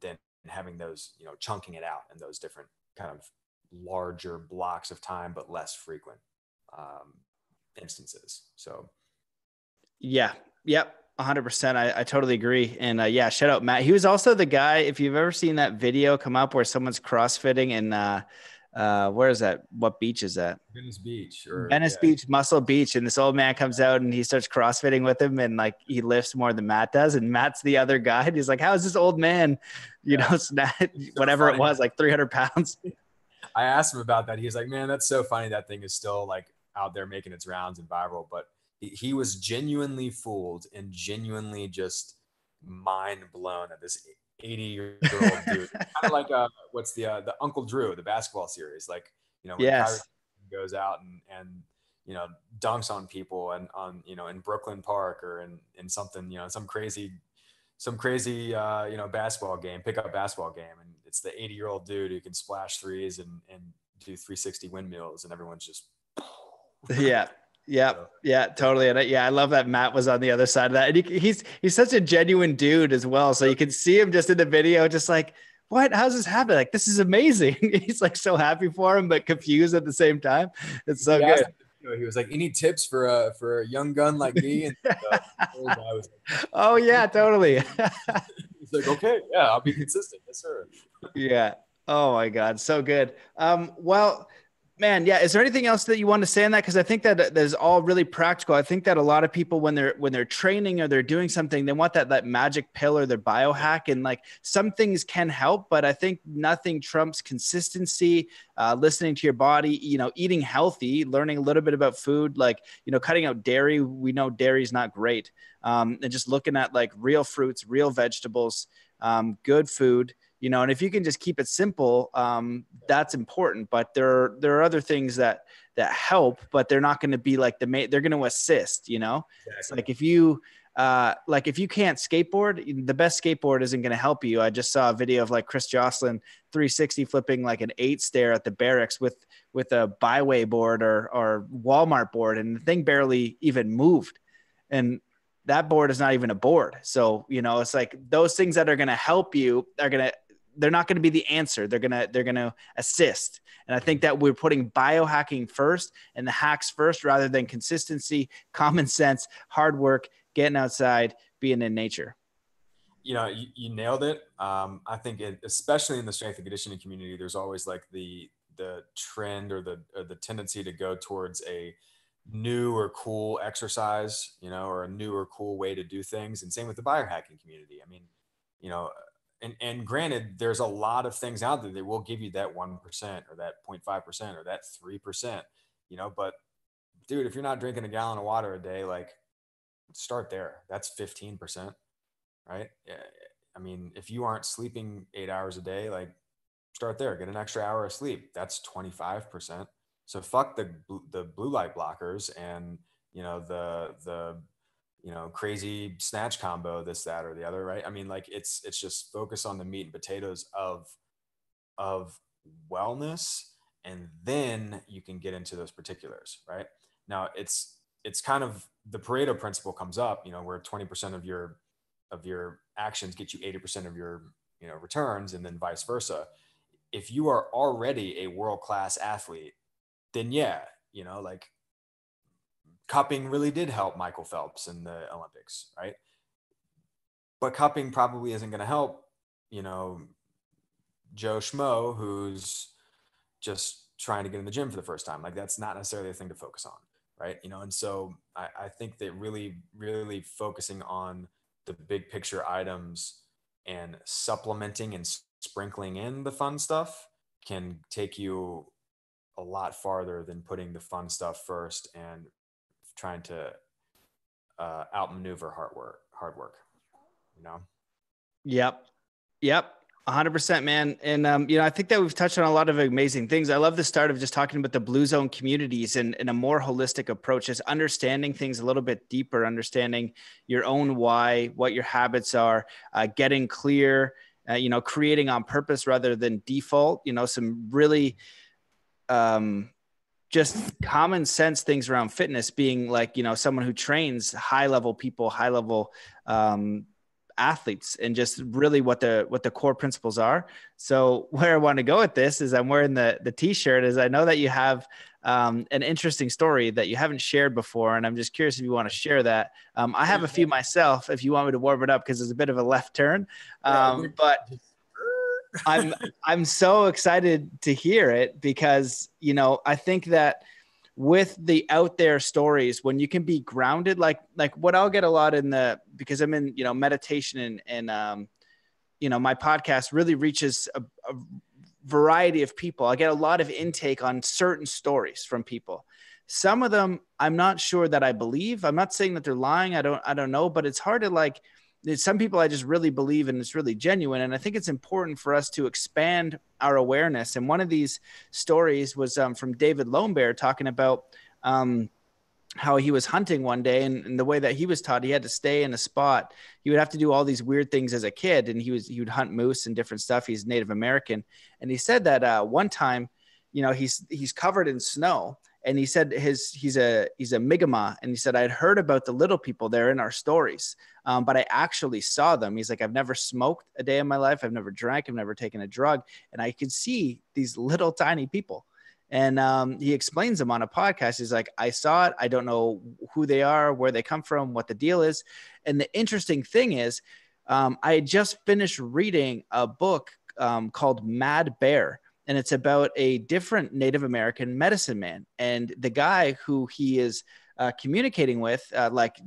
than having those, you know, chunking it out in those different kind of larger blocks of time, but less frequent instances. So, Yeah. Yep. 100%. I totally agree. And yeah, shout out Matt. He was also the guy, if you've ever seen that video come up where someone's CrossFitting and where is that? What beach is that? Venice Beach Venice Beach, Muscle Beach. And this old man comes out and he starts CrossFitting with him, and like he lifts more than Matt does. And Matt's the other guy. And he's like, how is this old man, whatever it was, like 300 pounds. I asked him about that. He's like, man, that's so funny. That thing is still like out there making its rounds and viral, but he was genuinely fooled and genuinely just mind blown at this 80-year-old dude. Kind of like what's the Uncle Drew, the basketball series. Like, you know, when Kyrie goes out and you know, dunks on people and on, you know, in Brooklyn Park or in something, you know, some crazy you know, basketball game, pickup basketball game, and it's the 80-year-old dude who can splash threes and do 360 windmills, and everyone's just Yeah, totally. And I love that Matt was on the other side of that. And he's such a genuine dude as well. So you can see him just in the video, just like, what? How's this happen? Like, this is amazing. He's like so happy for him, but confused at the same time. It's so good. He was like, any tips for a young gun like me? And was like, oh yeah, totally. He's like, okay, yeah, I'll be consistent. Yes, sir. Yeah. Oh my God. So good. Well, man, yeah. Is there anything else that you want to say on that? Because I think that is all really practical. I think that a lot of people, when they're training or they're doing something, they want that magic pill or their biohack. And like some things can help, but I think nothing trumps consistency, listening to your body, you know, eating healthy, learning a little bit about food, like, you know, cutting out dairy. We know dairy is not great. And just looking at like real fruits, real vegetables, good food. You know, and if you can just keep it simple, that's important. But there are other things that help, but they're not going to be like they're going to assist. You know, exactly. It's like if you can't skateboard, the best skateboard isn't going to help you. I just saw a video of like Chris Jocelyn 360 flipping like an 8 stair at the barracks with a byway board or Walmart board, and the thing barely even moved. And that board is not even a board. So, you know, it's like those things that are going to help you they're not going to be the answer. They're going to assist. And I think that we're putting biohacking first and the hacks first, rather than consistency, common sense, hard work, getting outside, being in nature. You know, you nailed it. I think especially in the strength and conditioning community, there's always like the trend or the tendency to go towards a new or cool exercise, you know, or a new or cool way to do things. And same with the biohacking community. I mean, you know, and granted, there's a lot of things out there that will give you that 1% or that 0.5% or that 3%, you know, but dude, if you're not drinking a gallon of water a day, like start there. That's 15%, right? I mean, if you aren't sleeping 8 hours a day, like start there, get an extra hour of sleep. That's 25%. So fuck the blue light blockers and, you know, the you know, crazy snatch combo, this, that, or the other, right? I mean, like it's just focus on the meat and potatoes of wellness, and then you can get into those particulars, right? Now it's kind of the Pareto principle comes up, you know, where 20% of your actions get you 80% of your, you know, returns, and then vice versa. If you are already a world-class athlete, then yeah, you know, like cupping really did help Michael Phelps in the Olympics, right? But cupping probably isn't going to help, you know, Joe Schmo who's just trying to get in the gym for the first time. Like that's not necessarily a thing to focus on, right? And so I think that really focusing on the big picture items and supplementing and sprinkling in the fun stuff can take you a lot farther than putting the fun stuff first and trying to outmaneuver hard work, you know? Yep. Yep. 100%, man. And, I think that we've touched on a lot of amazing things. I love the start of just talking about the blue zone communities and a more holistic approach, just understanding things a little bit deeper, understanding your own why, what your habits are, getting clear, creating on purpose rather than default, some really, just common sense things around fitness being like, someone who trains high level people, high level, athletes, and just really what the core principles are. So where I want to go with this is I'm wearing the t-shirt, is I know that you have an interesting story that you haven't shared before. And I'm just curious if you want to share that. I have a few myself, if you want me to warm it up, because it's a bit of a left turn. But I'm so excited to hear it because, I think that with the out there stories, when you can be grounded, like what I'll get a lot because I'm in, meditation and my podcast really reaches a variety of people. I get a lot of intake on certain stories from people. Some of them, I'm not sure that I believe. I'm not saying that they're lying. I don't know, but it's hard to there's some people I just really believe and it's really genuine. And I think it's important for us to expand our awareness. And one of these stories was from David Lonebear talking about how he was hunting one day, and the way that he was taught, he had to stay in a spot. He would have to do all these weird things as a kid. And he would hunt moose and different stuff. He's Native American. And he said that one time, he's covered in snow. And he said he's a Mi'kmaq. And he said, I'd heard about the little people there in our stories, but I actually saw them. He's like, I've never smoked a day in my life. I've never drank. I've never taken a drug. And I could see these little tiny people. And he explains them on a podcast. He's like, I saw it. I don't know who they are, where they come from, what the deal is. And the interesting thing is, I had just finished reading a book called Mad Bear. And it's about a different Native American medicine man. And the guy who he is communicating with,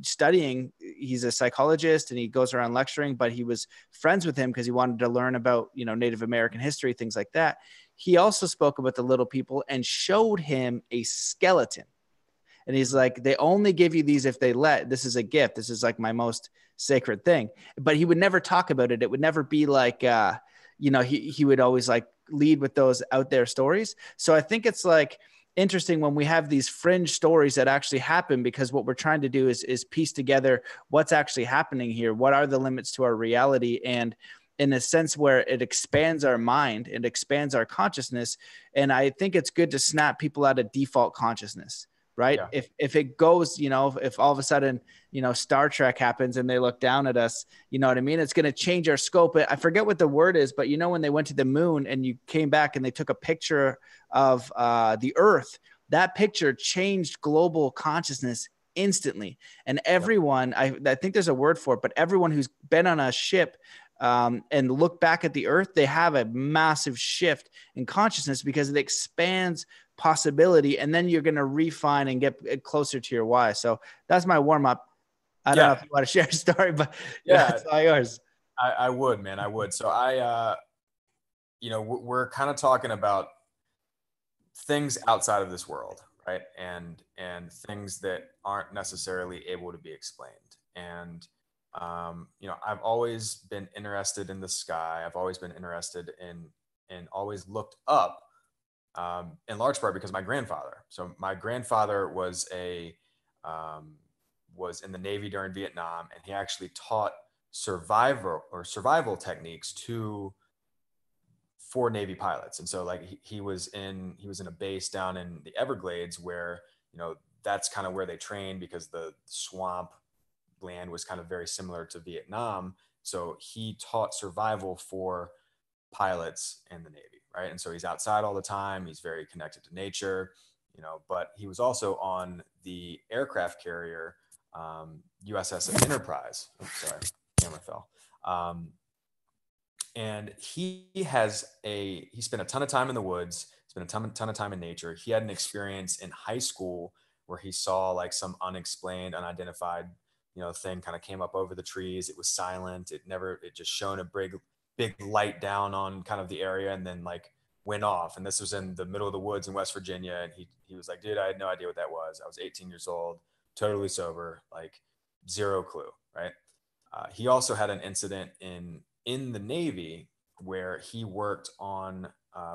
studying, he's a psychologist and he goes around lecturing, but he was friends with him because he wanted to learn about, Native American history, things like that. He also spoke about the little people and showed him a skeleton. And he's like, they only give you these if they this is a gift. This is like my most sacred thing. But he would never talk about it. It would never be like, he would always lead with those out there stories. So I think it's interesting when we have these fringe stories that actually happen, because what we're trying to do is piece together what's actually happening here. What are the limits to our reality? And in a sense where it expands our mind and expands our consciousness. And I think it's good to snap people out of default consciousness, right? Yeah. If it goes, if all of a sudden, Star Trek happens and they look down at us, you know what I mean? It's going to change our scope. I forget what the word is, but when they went to the moon and you came back and they took a picture of the Earth, that picture changed global consciousness instantly. And everyone, I think there's a word for it, but everyone who's been on a ship and look back at the Earth, they have a massive shift in consciousness because it expands possibility. And then you're going to refine and get closer to your why. So that's my warm up. I don't know if you want to share a story, but that's all yours. I would, man. I would. So we're kind of talking about things outside of this world, right? And things that aren't necessarily able to be explained. And I've always been interested in the sky. I've always been interested in always looked up, in large part because my grandfather. So my grandfather was was in the Navy during Vietnam, and he actually taught survival techniques for Navy pilots. And so he was in a base down in the Everglades where, that's kind of where they trained, because the swamp land was kind of very similar to Vietnam. So he taught survival for pilots in the Navy, right? And so he's outside all the time. He's very connected to nature, but he was also on the aircraft carrier, USS Enterprise. Oops, sorry, camera fell. And he spent a ton of time in the woods, spent a ton of time in nature. He had an experience in high school where he saw like some unexplained, unidentified, thing kind of came up over the trees. It was silent. It just shone a big light down on kind of the area and then like went off. And this was in the middle of the woods in West Virginia. And he was like, dude, I had no idea what that was. I was 18 years old, totally sober, like zero clue. Right. He also had an incident in the Navy where he worked on,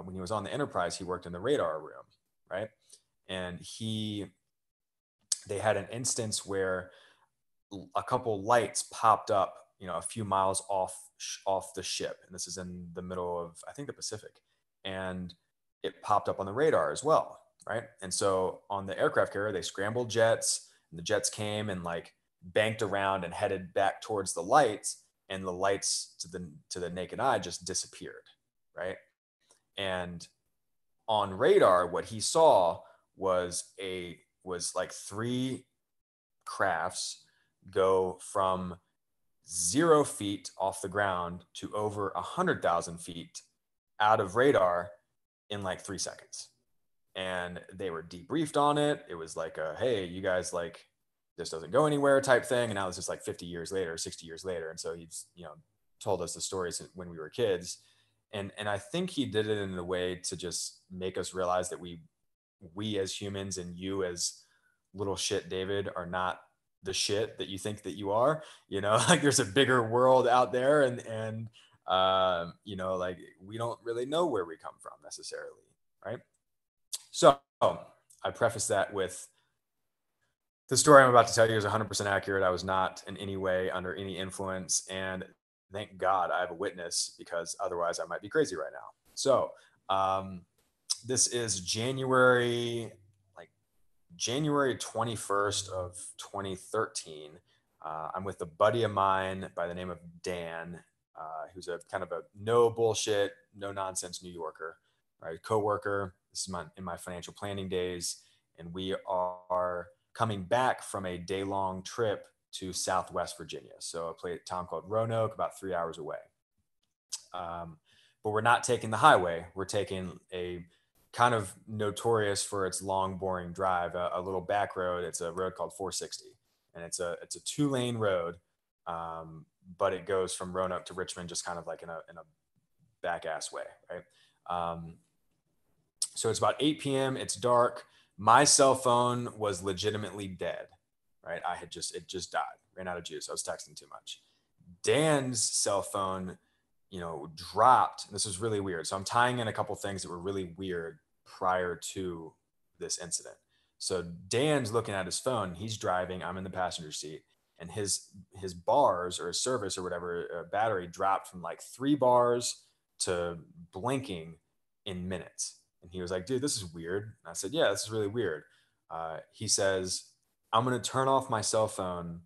when he was on the Enterprise, he worked in the radar room. Right. And they had an instance where a couple lights popped up, a few miles off the ship. And this is in the middle of, I think, the Pacific. And it popped up on the radar as well. Right. And so on the aircraft carrier, they scrambled jets, and the jets came and like banked around and headed back towards the lights, and the lights to the naked eye just disappeared. Right. And on radar, what he saw was like 3 crafts go from 0 feet off the ground to over 100,000 feet out of radar in like 3 seconds. And they were debriefed on it. It was like hey, you guys, like, this doesn't go anywhere type thing. And now this is like 50 years later, 60 years later. And so he's, told us the stories when we were kids. And I think he did it in a way to just make us realize that we as humans, and you as little shit David, are not the shit that you think that you are. Like there's a bigger world out there, and like we don't really know where we come from necessarily. Right. So I preface that with the story I'm about to tell you is 100% accurate. I was not in any way under any influence, and thank God I have a witness, because otherwise I might be crazy right now. So this is January 21st of 2013. I'm with a buddy of mine by the name of Dan, who's a kind of a no bullshit, no nonsense New Yorker, right? Coworker. This is in my financial planning days. And we are coming back from a day-long trip to Southwest Virginia. So I play at a town called Roanoke, about 3 hours away. But we're not taking the highway. We're taking a kind of notorious for its long, boring drive, a little back road. It's a road called 460, and it's a 2-lane road, but it goes from Roanoke to Richmond just kind of like in a back ass way, right? So it's about 8 p.m. It's dark. My cell phone was legitimately dead, right? It just died, ran out of juice. I was texting too much. Dan's cell phone, dropped. This was really weird. So I'm tying in a couple things that were really weird prior to this incident. So Dan's looking at his phone. He's driving. I'm in the passenger seat, and his bars, or his service or whatever, battery dropped from like 3 bars to blinking in minutes. And he was like, dude, this is weird. And I said, yeah, this is really weird. He says, I'm going to turn off my cell phone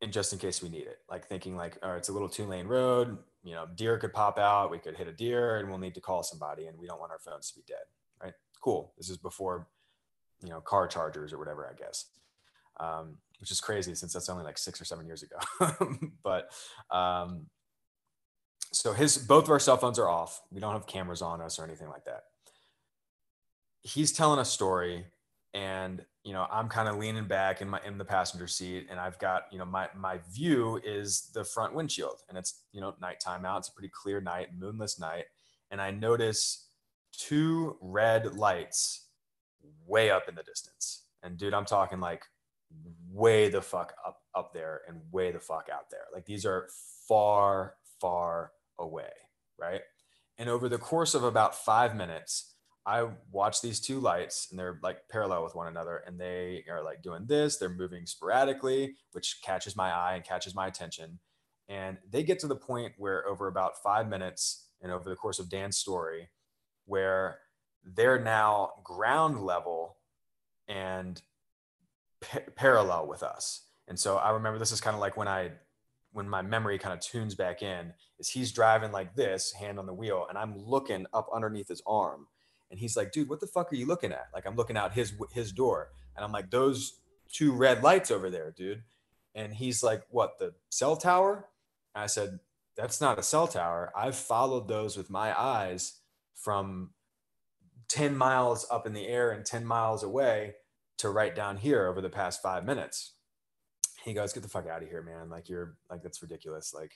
and just in case we need it, like thinking like, all right, it's a little 2-lane road, deer could pop out, we could hit a deer, and we'll need to call somebody, and we don't want our phones to be dead. Right. Cool. This is before, car chargers or whatever, I guess. Which is crazy since that's only like 6 or 7 years ago. But, so both of our cell phones are off. We don't have cameras on us or anything like that. He's telling a story, and I'm kind of leaning back in the passenger seat, and I've got my view is the front windshield, and it's nighttime out. It's a pretty clear night, moonless night, and I notice 2 red lights way up in the distance. And dude, I'm talking like way the fuck up there and way the fuck out there. Like these are far away, right? And over the course of about 5 minutes, I watch these 2 lights, and they're like parallel with one another, and they are like doing this. They're moving sporadically, which catches my eye and catches my attention. And they get to the point where over about 5 minutes and over the course of Dan's story, where they're now ground level and parallel with us. And so I remember this is kind of like when my memory kind of tunes back in, is he's driving like this, hand on the wheel, and I'm looking up underneath his arm. And he's like, dude, what the fuck are you looking at? Like, I'm looking out his door. And I'm like, those 2 red lights over there, dude. And he's like, what, the cell tower? And I said, that's not a cell tower. I've followed those with my eyes from 10 miles up in the air and 10 miles away to right down here over the past 5 minutes. He goes, get the fuck out of here, man. Like, you're like, that's ridiculous. Like,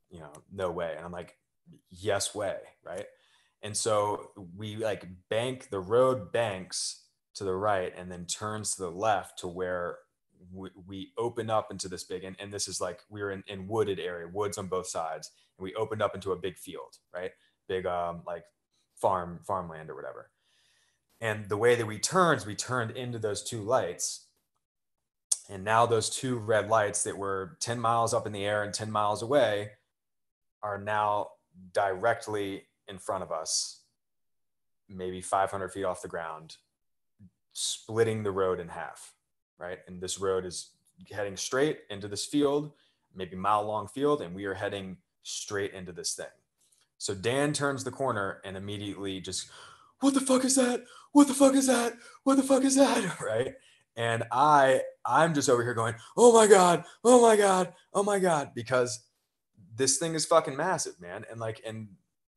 you know, no way. And I'm like, yes way. Right. And so we like the road banks to the right and then turns to the left to where we open up into this big, and this is like, we were in wooded area, woods on both sides. And we opened up into a big field, right? Big, like farmland or whatever. And the way that we turned into those two lights. And now those two red lights that were 10 miles up in the air and 10 miles away are now directly in front of us, maybe 500 feet off the ground, splitting the road in half, right? And this road is heading straight into this field, maybe mile-long field, and we are heading straight into this thing. So Dan turns the corner and immediately just, what the fuck is that? What the fuck is that? What the fuck is that? Right? And I'm just over here going, oh my God, oh my God, oh my God, because this thing is fucking massive, man. And like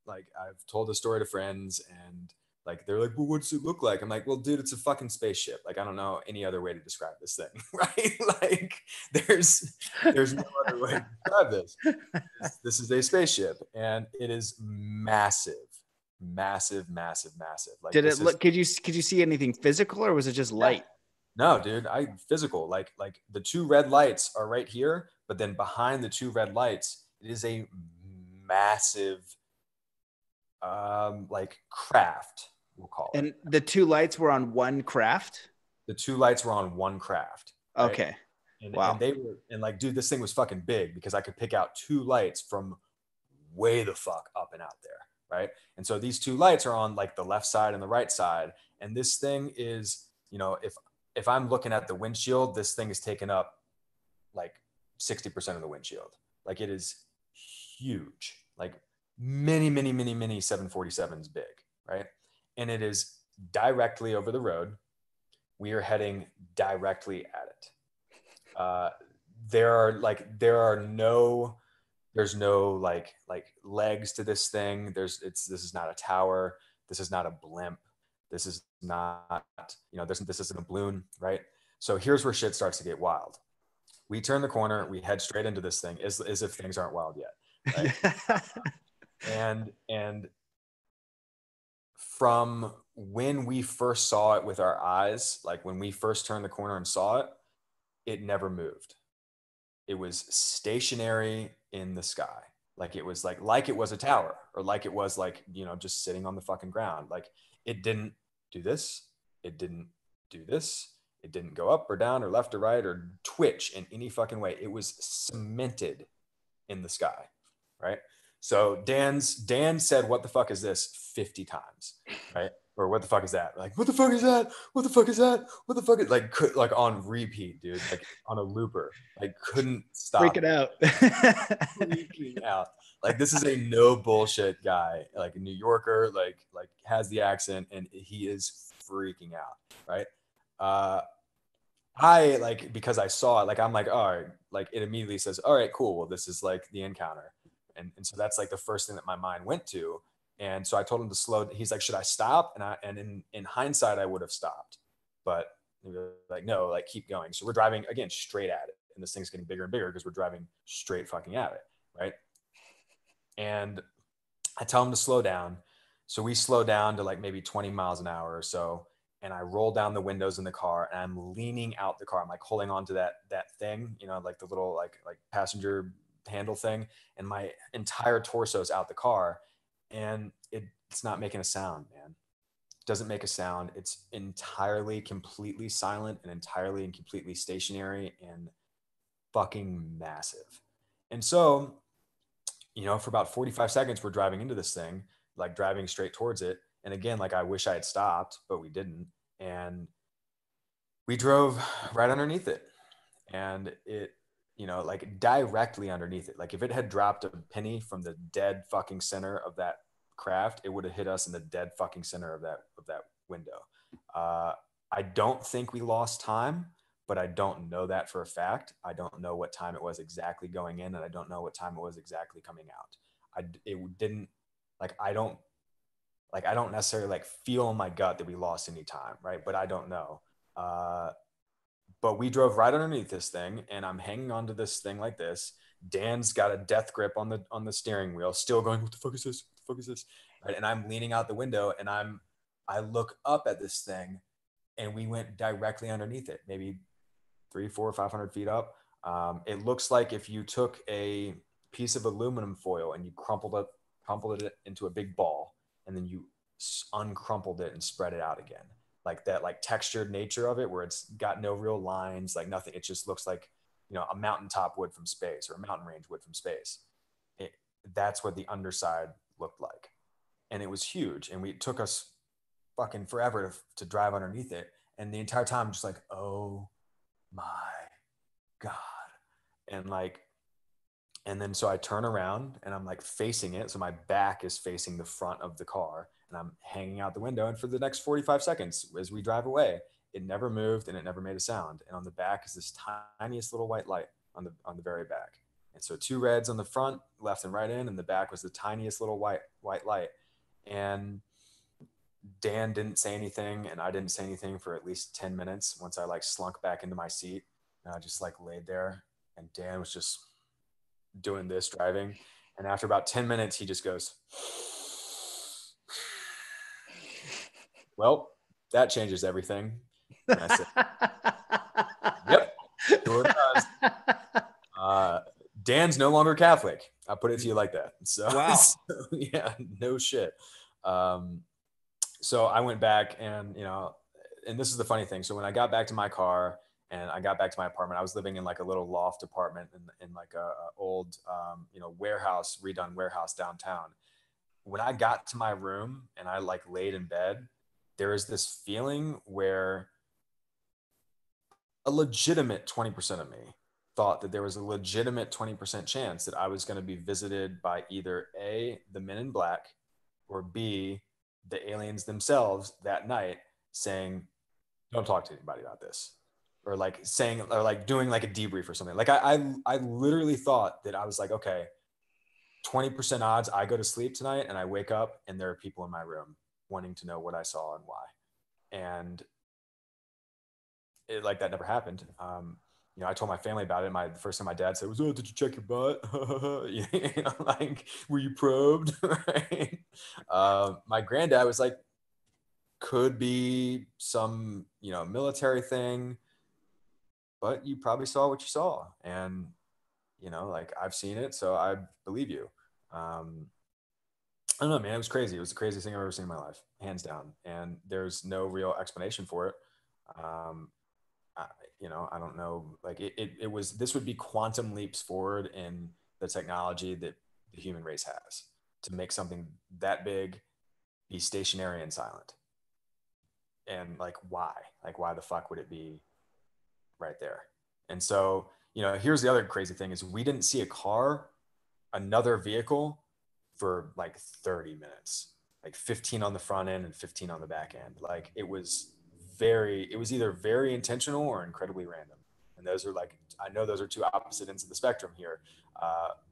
I've told the story to friends, and like, they're like, well, what's it look like? I'm like, well, dude, it's a fucking spaceship. Like, I don't know any other way to describe this thing, right? Like, there's no other way to describe this. This is a spaceship, and it is massive, massive, massive, massive. Like, Did it look? Could you see anything physical, or was it just light? No, dude, physical. Like the two red lights are right here, but then behind the two red lights, it is a massive, like, craft, we'll call it. And the two lights were on one craft? The two lights were on one craft. Right? Okay. And, wow. And they were, and like, dude, this thing was fucking big because I could pick out two lights from way the fuck up and out there. Right. And so these two lights are on like the left side and the right side. And this thing is, you know, if I'm looking at the windshield, this thing is taking up like 60% of the windshield. Like, it is huge, like many 747s big, right? And it is directly over the road. We are heading directly at it. There's no like legs to this thing. This is not a tower. This is not a blimp. This is not, you know, this isn't a balloon, right? So here's where shit starts to get wild. We turn the corner, we head straight into this thing as if things aren't wild yet, right? and from when we first saw it with our eyes, like when we first turned the corner and saw it, it never moved. It was stationary in the sky. Like, it was like it was a tower, or like it was like, you know, just sitting on the fucking ground. Like, it didn't do this. It didn't do this. It didn't go up or down or left or right or twitch in any fucking way. It was cemented in the sky, right? So Dan said, what the fuck is this 50 times, right? Or what the fuck is that? Like, what the fuck is that? What the fuck is that? What the fuck is, like on repeat, dude, like on a looper. Like, couldn't stop. Freaking out. Freaking out. Like, this is a no bullshit guy, like a New Yorker, like has the accent, and he is freaking out, right? I like, because I saw it, like, I'm like, all right, like, it immediately says, all right, cool. Well, this is like the encounter. And so that's like the first thing that my mind went to. And so I told him to slow. He's like, should I stop? And in hindsight, I would have stopped, but like, no, like, keep going. So we're driving again straight at it, and this thing's getting bigger and bigger because we're driving straight fucking at it, right? And I tell him to slow down. So we slow down to like maybe 20 miles an hour or so. And I roll down the windows in the car, and I'm leaning out the car. I'm like holding on to that thing, you know, like the little like passenger handle thing, and my entire torso is out the car, and it's not making a sound, man. It doesn't make a sound. It's entirely, completely silent, and entirely and completely stationary, and fucking massive. And so, you know, for about 45 seconds, we're driving into this thing, like driving straight towards it. And again, like, I wish I had stopped, but we didn't. And we drove right underneath it. And it, you know, like directly underneath it. Like, if it had dropped a penny from the dead fucking center of that craft, it would have hit us in the dead fucking center of that window. I don't think we lost time, but I don't know that for a fact. I don't know what time it was exactly going in, and I don't know what time it was exactly coming out. It didn't, like, I don't necessarily like feel in my gut that we lost any time, right? But I don't know. But we drove right underneath this thing, and I'm hanging onto this thing like this. Dan's got a death grip on the steering wheel, still going, what the fuck is this? What the fuck is this? Right? And I'm leaning out the window, and I look up at this thing, and we went directly underneath it, maybe 300, 400, 500 feet up. It looks like if you took a piece of aluminum foil and you crumpled it into a big ball, and then you uncrumpled it and spread it out again. Like that, like textured nature of it, where it's got no real lines, like nothing. It just looks like, a mountaintop wood from space, or a mountain range wood from space. That's what the underside looked like. And it was huge. And it took us fucking forever to drive underneath it. And the entire time, I'm just like, oh my God. And then so I turn around and I'm like facing it. So my back is facing the front of the car, and I'm hanging out the window. And for the next 45 seconds, as we drive away, it never moved and it never made a sound. And on the back is this tiniest little white light on the very back. And so 2 reds on the front, left and right in, and the back was the tiniest little white light. And Dan didn't say anything, and I didn't say anything for at least 10 minutes. Once I like slunk back into my seat, and I just like laid there, and Dan was just doing this, driving. And after about 10 minutes, he just goes, well, that changes everything. And I said, yep, sure does. Dan's no longer Catholic. I'll put it to you like that. So, wow. So, yeah, no shit. So I went back, and, and this is the funny thing. So when I got back to my car and I got back to my apartment, I was living in like a little loft apartment in like a old, redone warehouse downtown. When I got to my room and I like laid in bed, there is this feeling where a legitimate 20% of me thought that there was a legitimate 20% chance that I was going to be visited by either A, the Men in Black, or B, the aliens themselves that night, saying, don't talk to anybody about this. Or like saying, or like doing like a debrief or something. Like I literally thought that I was like, okay, 20% odds I go to sleep tonight and I wake up and there are people in my room wanting to know what I saw and why. And like that never happened. I told my family about it. The first time my dad said was, "Oh, did you check your butt?" Like, were you probed? Right? My granddad was like, could be some, military thing, but you probably saw what you saw. And, like I've seen it, so I believe you. I don't know, man. It was crazy. It was the craziest thing I've ever seen in my life, hands down. And there's no real explanation for it. I don't know, like this would be quantum leaps forward in the technology that the human race has to make something that big be stationary and silent. And like, why the fuck would it be right there? And so, here's the other crazy thing is we didn't see another vehicle for like 30 minutes, like 15 on the front end and 15 on the back end. Like it was either very intentional or incredibly random. And those are like, I know those are two opposite ends of the spectrum here.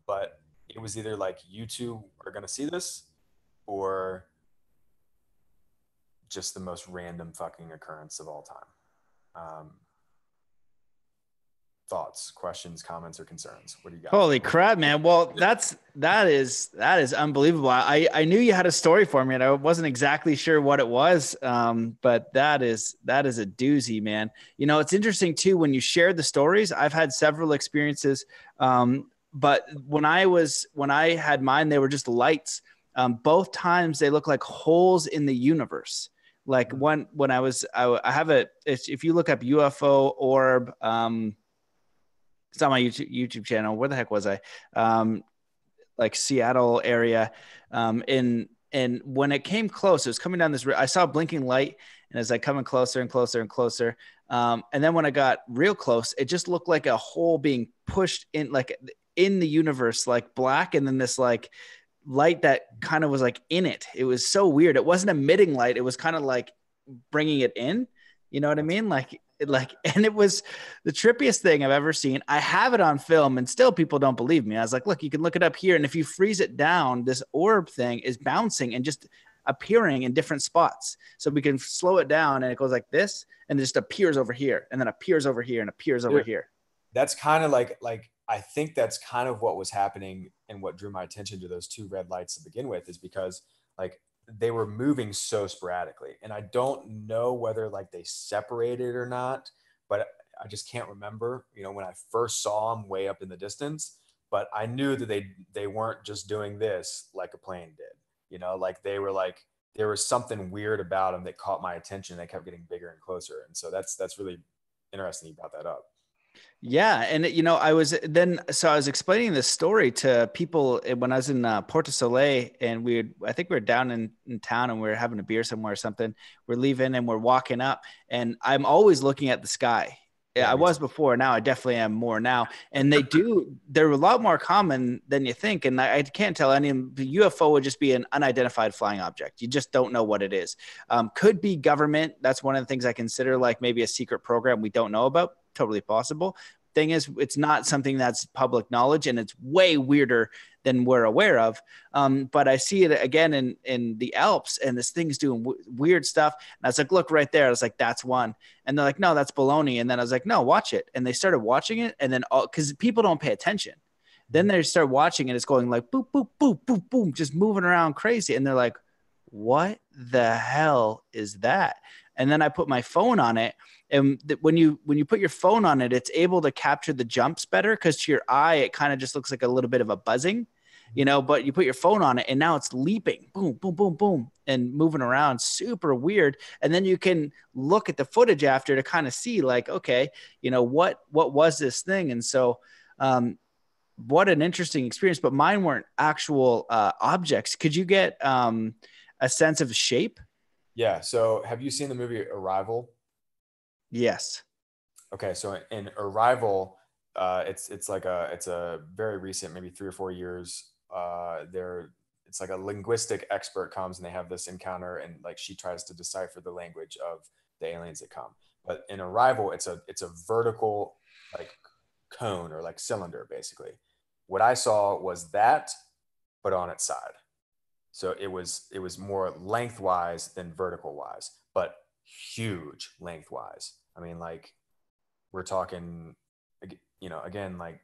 But it was either like, you two are going to see this, or just the most random fucking occurrence of all time. Thoughts, questions, comments, or concerns? What do you got? Holy crap, man. Well, that is unbelievable. I knew you had a story for me and I wasn't exactly sure what it was. But that is a doozy, man. It's interesting too, when you share the stories, I've had several experiences. But when I had mine, they were just lights. Both times they look like holes in the universe. Like when I have if you look up UFO orb, it's on my YouTube channel. Where the heck was I? Like Seattle area. And when it came close, it was coming down this. I saw a blinking light, and as I coming closer and closer and closer. And then when I got real close, it just looked like a hole being pushed in, like in the universe, like black, and then this like light that kind of was like in it. It was so weird. It wasn't emitting light. It was kind of like bringing it in. You know what I mean? And it was the trippiest thing I've ever seen. I have it on film and still people don't believe me. I was like, look, you can look it up here. And if you freeze it down, this orb thing is bouncing and just, appearing in different spots. So we can slow it down and it goes like this and it just appears over here and then appears over here and appears over here. That's kind of like I think that's kind of what was happening and what drew my attention to those two red lights to begin with, is because like they were moving so sporadically. And I don't know whether like they separated or not, but I just can't remember, you know, when I first saw them way up in the distance, but I knew that they weren't just doing this like a plane did, you know, like they were like, there was something weird about them that caught my attention. They kept getting bigger and closer. And so that's really interesting you brought that up. Yeah. And, you know, I was explaining this story to people when I was in Porto Soleil, and I think we were down in town and we were having a beer somewhere or something. We're leaving and we're walking up, and I'm always looking at the sky. Yeah, I was before. Now I definitely am more now. And they're a lot more common than you think. And I can't tell any UFO would just be an unidentified flying object. You just don't know what it is. Could be government. That's one of the things I consider, like maybe a secret program we don't know about. Totally possible. Thing is, it's not something that's public knowledge, and it's way weirder than we're aware of. But I see it again in the Alps, and this thing's doing weird stuff. And I was like, look right there. I was like, that's one. And they're like, no, that's baloney. And then I was like, no, watch it. And they started watching it. And then because people don't pay attention, then they start watching and it's going like boop, boop, boop, boop, boom, just moving around crazy. And they're like, what the hell is that? And then I put my phone on it. And when you put your phone on it, it's able to capture the jumps better, because to your eye, it kind of just looks like a little bit of a buzzing, you know, but you put your phone on it and now it's leaping, boom, boom, boom, boom, and moving around, super weird. And then you can look at the footage after to kind of see like, okay, you know, what was this thing? And so, what an interesting experience, but mine weren't actual objects. Could you get a sense of shape? Yeah. So have you seen the movie Arrival? Yes. Okay. So in Arrival, it's a very recent, maybe 3 or 4 years. It's like a linguistic expert comes and they have this encounter, and like she tries to decipher the language of the aliens that come. But in Arrival, it's a vertical like cone or like cylinder basically. What I saw was that, but on its side. So it was more lengthwise than vertical wise, but huge lengthwise. I mean, like we're talking, you know, again, like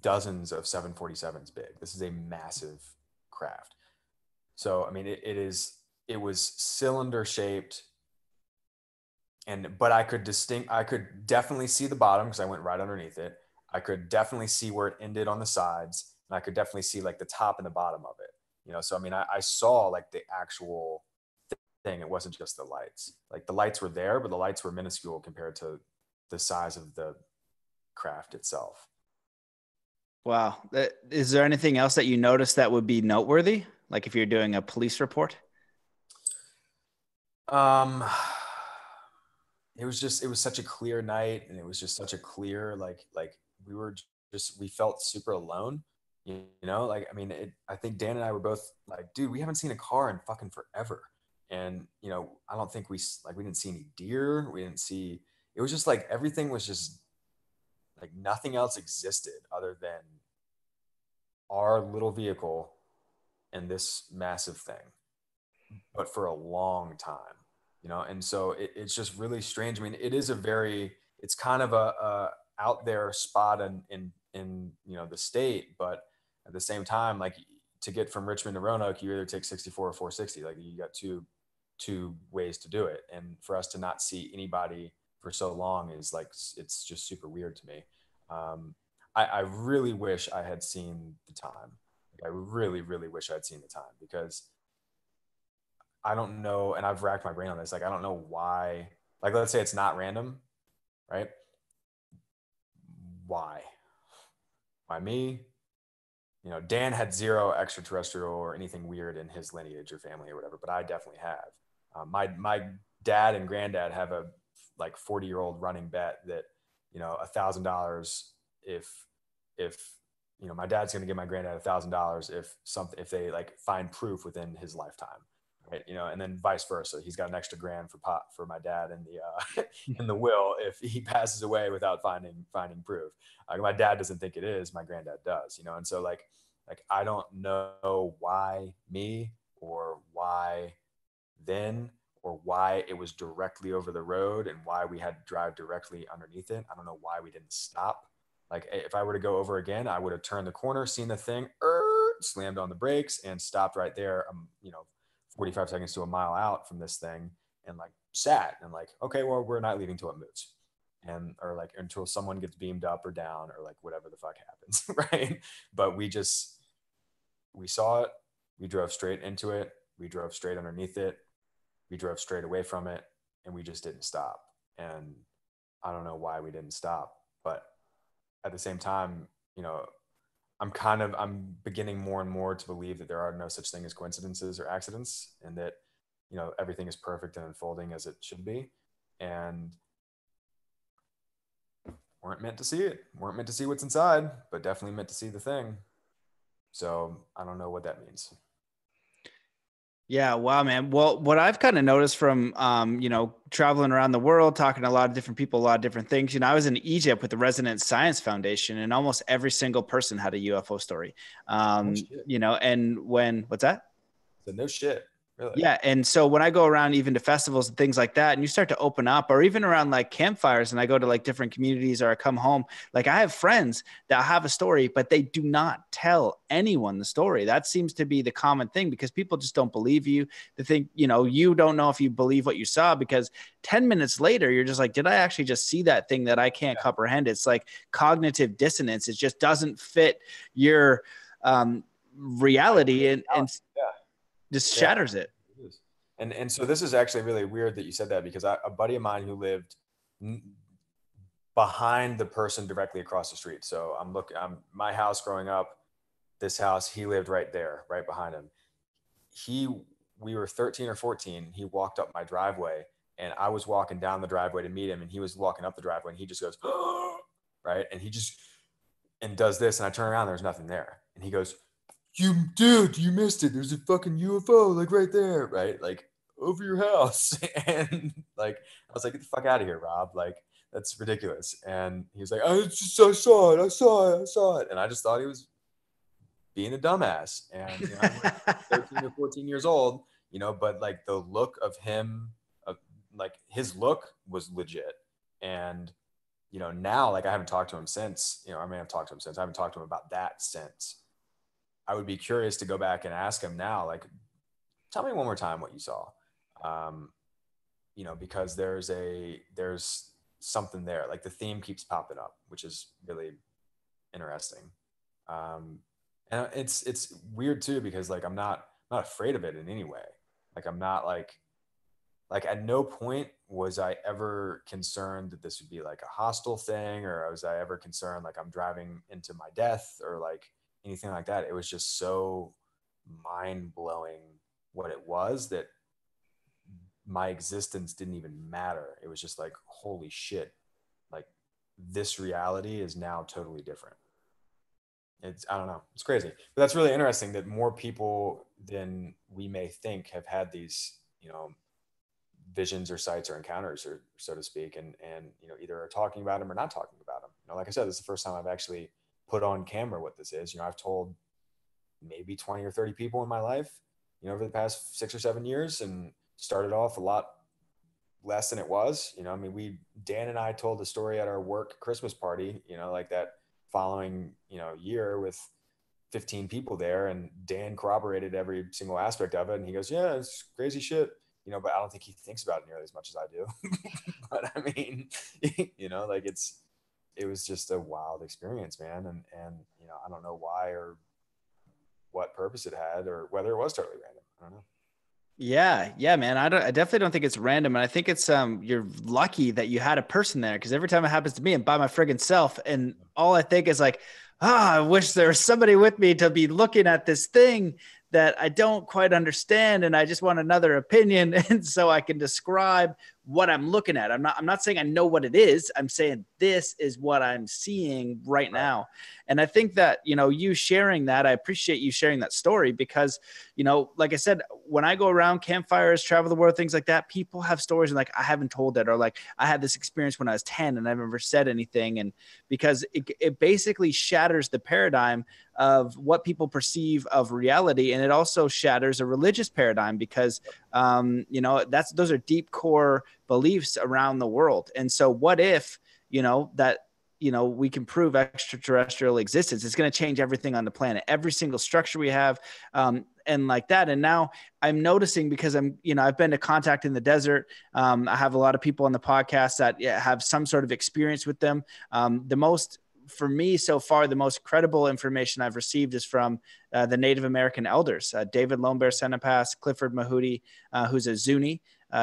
dozens of 747s big. This is a massive craft. So, I mean, it was cylinder shaped, but I could definitely see the bottom because I went right underneath it. I could definitely see where it ended on the sides, and I could definitely see like the top and the bottom of it. You know, so I mean, I saw like the actual thing. It wasn't just the lights. Like the lights were there, but the lights were minuscule compared to the size of the craft itself. Wow. Is there anything else that you noticed that would be noteworthy? Like if you're doing a police report? It was such a clear night, and it was just such a clear, like we felt super alone, you know, like, I mean, I think Dan and I were both like, dude, we haven't seen a car in fucking forever. And, you know, I don't think we didn't see any deer. It was just like, everything was just like nothing else existed other than our little vehicle and this massive thing, but for a long time, you know? And so it's just really strange. I mean, it's kind of a out there spot in, you know, the state, but at the same time, like to get from Richmond to Roanoke, you either take 64 or 460. Like you got two ways to do it. And for us to not see anybody for so long is like, it's just super weird to me. I really wish I had seen the time. Like, I really, really wish I'd seen the time, because I don't know. And I've racked my brain on this. Like, I don't know why, like, let's say it's not random, right? Why me? You know, Dan had zero extraterrestrial or anything weird in his lineage or family or whatever, but I definitely have. My dad and granddad have a like 40-year-old running bet that, you know, $1,000 if you know, my dad's going to give my granddad $1,000 if they like find proof within his lifetime, right? You know, and then vice versa. He's got an extra grand for my dad in the in the will if he passes away without finding proof. My dad doesn't think it is. My granddad does. You know, and so like I don't know why me. or why then, or why it was directly over the road and why we had to drive directly underneath it. I don't know why we didn't stop. Like if I were to go over again, I would have turned the corner, seen the thing, slammed on the brakes and stopped right there, 45 seconds to a mile out from this thing, and like sat and like, okay, well, we're not leaving till it moves. And, or like until someone gets beamed up or down or like whatever the fuck happens. Right. But we saw it. We drove straight into it. We drove straight underneath it. We drove straight away from it, and we just didn't stop. And I don't know why we didn't stop, but at the same time, I'm beginning more and more to believe that there are no such thing as coincidences or accidents, and that, everything is perfect and unfolding as it should be. And weren't meant to see it, weren't meant to see what's inside, but definitely meant to see the thing. So I don't know what that means. Yeah. Wow, man. Well, what I've kind of noticed from, traveling around the world, talking to a lot of different people, a lot of different things, I was in Egypt with the Resonance Science Foundation, and almost every single person had a UFO story. And what's that? So no shit. Really? Yeah. And so when I go around even to festivals and things like that, and you start to open up, or even around like campfires, and I go to like different communities, or I come home, like I have friends that have a story, but they do not tell anyone the story. That seems to be the common thing, because people just don't believe you. They think, you don't know if you believe what you saw, because 10 minutes later, you're just like, did I actually just see that thing that I can't comprehend? It's like cognitive dissonance. It just doesn't fit your reality, and just shatters it. And so this is actually really weird that you said that, because a buddy of mine who lived behind the person directly across the street. So my house growing up, this house, he lived right there, right behind him. We were 13 or 14. He walked up my driveway, and I was walking down the driveway to meet him, and he was walking up the driveway, and he just goes, right. And he just, and does this. And I turn around, there's nothing there. And he goes, you missed it. There's a fucking UFO, like right there, right? Like over your house. And like, I was like, get the fuck out of here, Rob. Like, that's ridiculous. And he was like, I saw it. And I just thought he was being a dumbass. And I'm like 13 or 14 years old, but like the look of him, like his look was legit. And, now, like I haven't talked to him since, I may have talked to him since. I haven't talked to him about that since. I would be curious to go back and ask him now, like, tell me one more time what you saw. Because there's something there, like the theme keeps popping up, which is really interesting. And it's weird too, because like, I'm not afraid of it in any way. Like, I'm not like at no point was I ever concerned that this would be like a hostile thing, or was I ever concerned like I'm driving into my death, or like anything like that. It was just so mind-blowing what it was, that my existence didn't even matter. It was just like, holy shit, like this reality is now totally different. I don't know, it's crazy. But that's really interesting that more people than we may think have had these, visions or sights or encounters, or so to speak, and either are talking about them or not talking about them. Like I said, this is the first time I've actually put on camera what this is. I've told maybe 20 or 30 people in my life, over the past 6 or 7 years, and started off a lot less than it was. Dan and I told the story at our work Christmas party, like that following, year with 15 people there, and Dan corroborated every single aspect of it. And he goes, yeah, it's crazy shit, but I don't think he thinks about it nearly as much as I do. But I mean, like it was just a wild experience, man. And I don't know why or what purpose it had, or whether it was totally random. I don't know. Yeah, man. I definitely don't think it's random. And I think it's, you're lucky that you had a person there. Cause every time it happens to me, I'm by my friggin' self. And all I think is like, I wish there was somebody with me to be looking at this thing that I don't quite understand. And I just want another opinion. And so I can describe what I'm looking at. I'm not saying I know what it is. I'm saying this is what I'm seeing right now. And I think that, you sharing that, I appreciate you sharing that story because, like I said, when I go around campfires, travel the world, things like that, people have stories and like, I haven't told it, or like I had this experience when I was 10 and I've never said anything. And because it basically shatters the paradigm of what people perceive of reality. And it also shatters a religious paradigm because, those are deep core beliefs around the world. And so what if, we can prove extraterrestrial existence? It's going to change everything on the planet, every single structure we have, and like that. And now I'm noticing because I've been to Contact in the Desert. I have a lot of people on the podcast that have some sort of experience with them. For me so far, the most credible information I've received is from the Native American elders, David Lone Bear Senepas, Clifford Mahudi, who's a Zuni,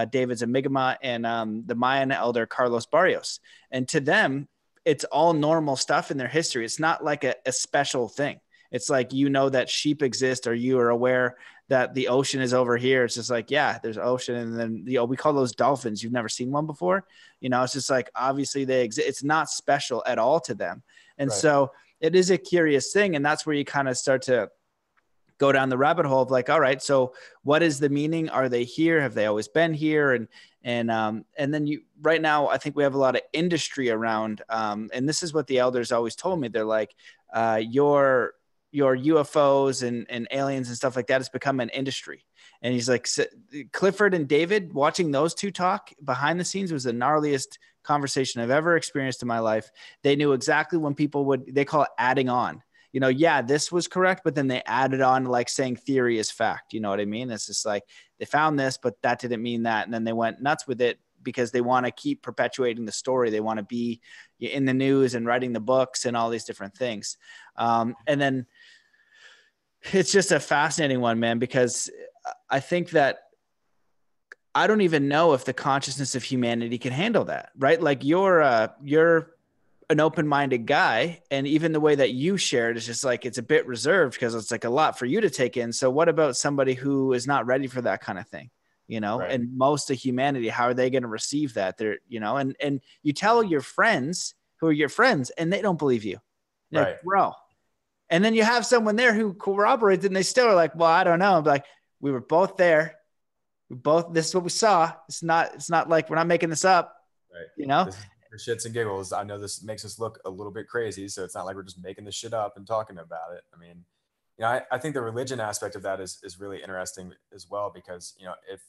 David's a Mi'kmaq, and the Mayan elder Carlos Barrios. And to them, it's all normal stuff in their history. It's not like a special thing. It's like, that sheep exist, or you are aware that the ocean is over here. It's just like, yeah, there's ocean. And then, we call those dolphins. You've never seen one before. It's just like, obviously they exist. It's not special at all to them. And so it is a curious thing. And that's where you kind of start to go down the rabbit hole of like, all right, so what is the meaning? Are they here? Have they always been here? And then right now, I think we have a lot of industry around. And this is what the elders always told me. They're like, your UFOs and aliens and stuff like that has become an industry. And he's like, Clifford and David, watching those two talk behind the scenes was the gnarliest conversation I've ever experienced in my life. They knew exactly when people they call it adding on. This was correct, but then they added on like saying theory is fact. You know what I mean? It's just like they found this, but that didn't mean that. And then they went nuts with it because they want to keep perpetuating the story. They want to be in the news and writing the books and all these different things. And then it's just a fascinating one, man, because I think that I don't even know if the consciousness of humanity can handle that, right? Like you're an open-minded guy, and even the way that you shared is just like, it's a bit reserved because it's like a lot for you to take in. So what about somebody who is not ready for that kind of thing, and most of humanity, how are they going to receive that? They're, and you tell your friends who are your friends and they don't believe you. You're like, bro. And then you have someone there who corroborates and they still are like, well, I don't know. I'm like, we were both there. This is what we saw. It's not like we're not making this up, This is for shits and giggles. I know this makes us look a little bit crazy, so it's not like we're just making this shit up and talking about it. I mean, I think the religion aspect of that is really interesting as well, because, if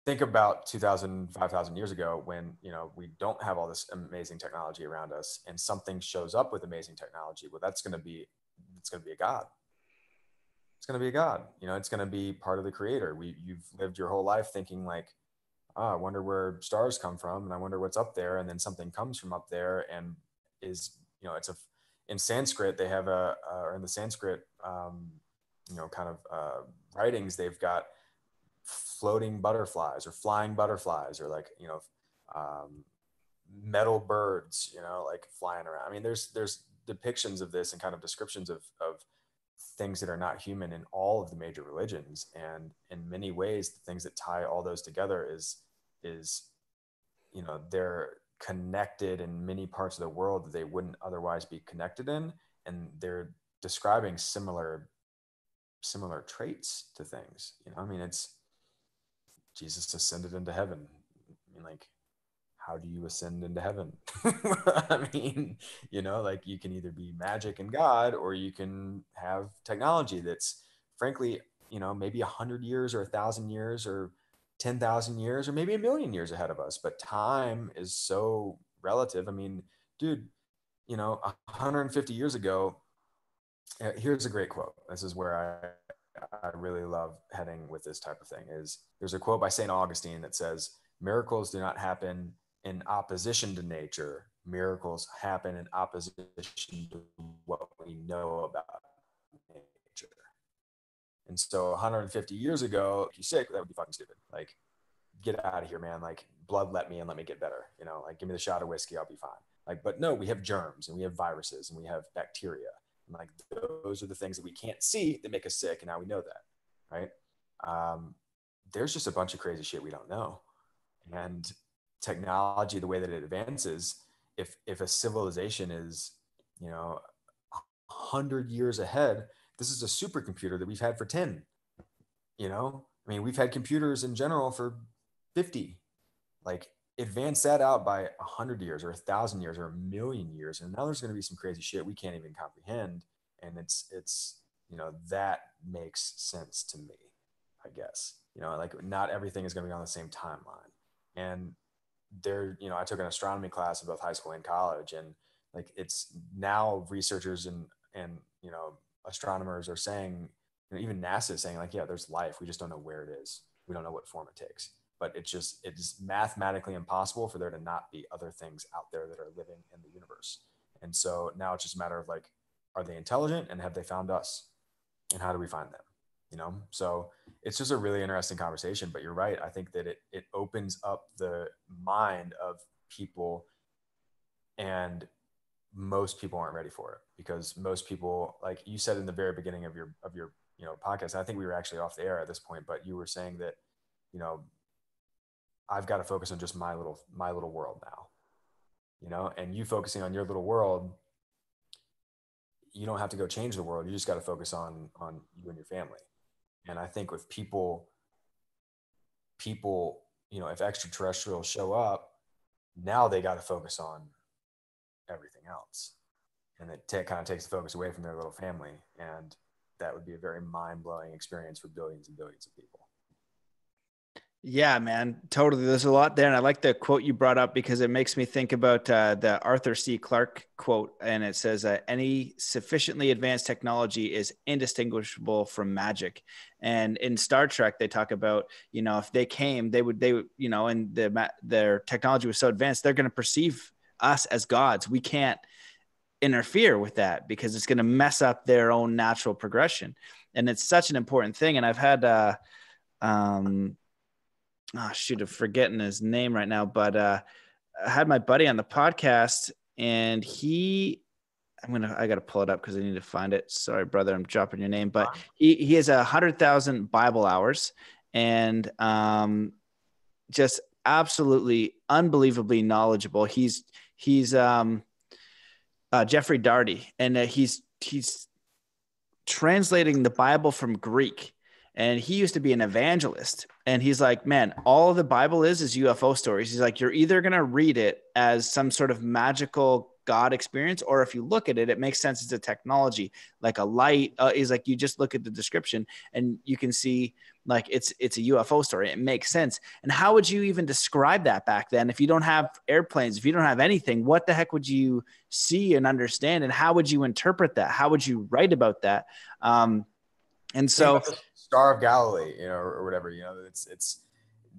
think about 2,000, 5,000 years ago when, we don't have all this amazing technology around us and something shows up with amazing technology, well, it's going to be a God. It's going to be a God, it's going to be part of the creator. You've lived your whole life thinking like, I wonder where stars come from and I wonder what's up there. And then something comes from up there and is, in Sanskrit, they have or in the Sanskrit, writings, they've got floating butterflies or flying butterflies or like, metal birds, like flying around. I mean, there's depictions of this and kind of descriptions of things that are not human in all of the major religions. And in many ways, the things that tie all those together is, they're connected in many parts of the world that they wouldn't otherwise be connected in. And they're describing similar traits to things. I mean, it's Jesus ascended into heaven. I mean, like, how do you ascend into heaven? I mean, like you can either be magic and God, or you can have technology that's frankly, maybe 100 years or 1,000 years or 10,000 years or maybe 1,000,000 years ahead of us. But time is so relative. I mean, dude, 150 years ago, here's a great quote. This is where I really love heading with this type of thing. Is there's a quote by St. Augustine that says, miracles do not happen in opposition to nature. Miracles happen in opposition to what we know about nature. And so 150 years ago, if you're sick, that would be fucking stupid. Like, get out of here, man. Like, blood let me get better. Like, give me the shot of whiskey, I'll be fine. Like, but no, we have germs and we have viruses and we have bacteria. And like, those are the things that we can't see that make us sick. And now we know that, right? there's just a bunch of crazy shit we don't know. And technology, the way that it advances, if a civilization is, 100 years ahead, this is a supercomputer that we've had for 10. I mean, we've had computers in general for 50. Like, advance that out by 100 years or 1,000 years or 1,000,000 years, and now there's going to be some crazy shit we can't even comprehend. And it's that makes sense to me, I guess. Like, not everything is going to be on the same timeline. And I took an astronomy class in both high school and college, and like, it's now researchers and astronomers are saying, even NASA is saying, like, yeah, there's life, we just don't know where it is, we don't know what form it takes, but it's mathematically impossible for there to not be other things out there that are living in the universe. And so now it's just a matter of, like, are they intelligent, and have they found us, and how do we find them? So it's just a really interesting conversation. But you're right, I think that it opens up the mind of people, and most people aren't ready for it, because most people, like you said in the very beginning of your podcast, I think we were actually off the air at this point, but you were saying that I've got to focus on just my little world now, and you focusing on your little world, you don't have to go change the world, you just got to focus on you and your family. And I think with people, if extraterrestrials show up, now they got to focus on everything else. And it kind of takes the focus away from their little family. And that would be a very mind-blowing experience for billions and billions of people. Yeah, man, totally. There's a lot there. And I like the quote you brought up, because it makes me think about the Arthur C. Clarke quote. And it says, any sufficiently advanced technology is indistinguishable from magic. And in Star Trek, they talk about, if they came, they would, and their technology was so advanced, they're going to perceive us as gods. We can't interfere with that, because it's going to mess up their own natural progression. And it's such an important thing. And I've had, I'm forgetting his name right now, but I had my buddy on the podcast, and I got to pull it up because I need to find it. Sorry, brother, I'm dropping your name, but he has 100,000 Bible hours, and just absolutely unbelievably knowledgeable. He's Jeffrey Darty, and he's translating the Bible from Greek. And he used to be an evangelist. And he's like, man, all the Bible is UFO stories. He's like, you're either going to read it as some sort of magical God experience, or if you look at it, it makes sense. It's a technology, like a light. He's like, you just look at the description and you can see, like, it's a UFO story. It makes sense. And how would you even describe that back then? If you don't have airplanes, if you don't have anything, what the heck would you see and understand? And how would you interpret that? How would you write about that? And so, Star of Galilee, or whatever, it's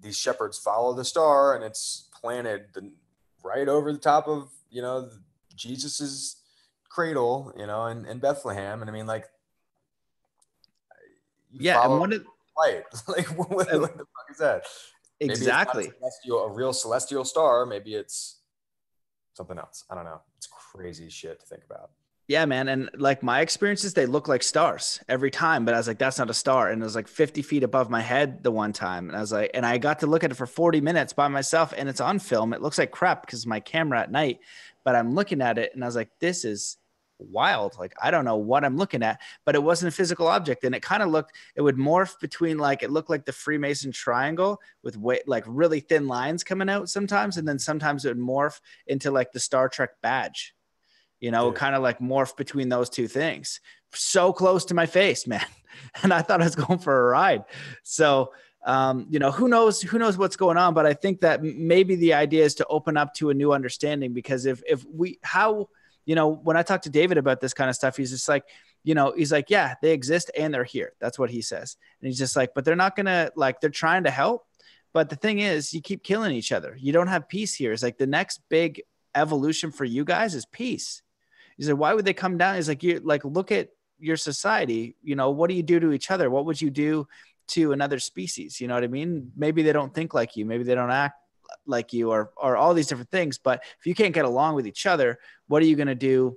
these shepherds follow the star, and it's planted right over the top of, Jesus's cradle, in Bethlehem. And I mean, like, yeah. And one of light, like, what the fuck is that? Exactly. Maybe it's not a real celestial star. Maybe it's something else. I don't know. It's crazy shit to think about. Yeah, man. And like, my experiences, they look like stars every time, but I was like, that's not a star. And it was like 50 feet above my head the one time. And I was like, and I got to look at it for 40 minutes by myself, and it's on film. It looks like crap because my camera at night, but I'm looking at it and I was like, this is wild. Like, I don't know what I'm looking at, but it wasn't a physical object. And it kind of it would morph between, like, it looked like the Freemason triangle with like really thin lines coming out sometimes. And then sometimes it would morph into like the Star Trek badge. Kind of like morph between those two things, so close to my face, man. And I thought I was going for a ride. So, who knows what's going on, but I think that maybe the idea is to open up to a new understanding, because when I talk to David about this kind of stuff, he's just like, he's like, yeah, they exist and they're here. That's what he says. And he's just like, but they're not going to, like, they're trying to help. But the thing is, you keep killing each other. You don't have peace here. It's like the next big evolution for you guys is peace. He said, why would they come down? He's like, you like, look at your society. What do you do to each other? What would you do to another species? You know what I mean? Maybe they don't think like you. Maybe they don't act like you, or all these different things. But if you can't get along with each other, what are you going to do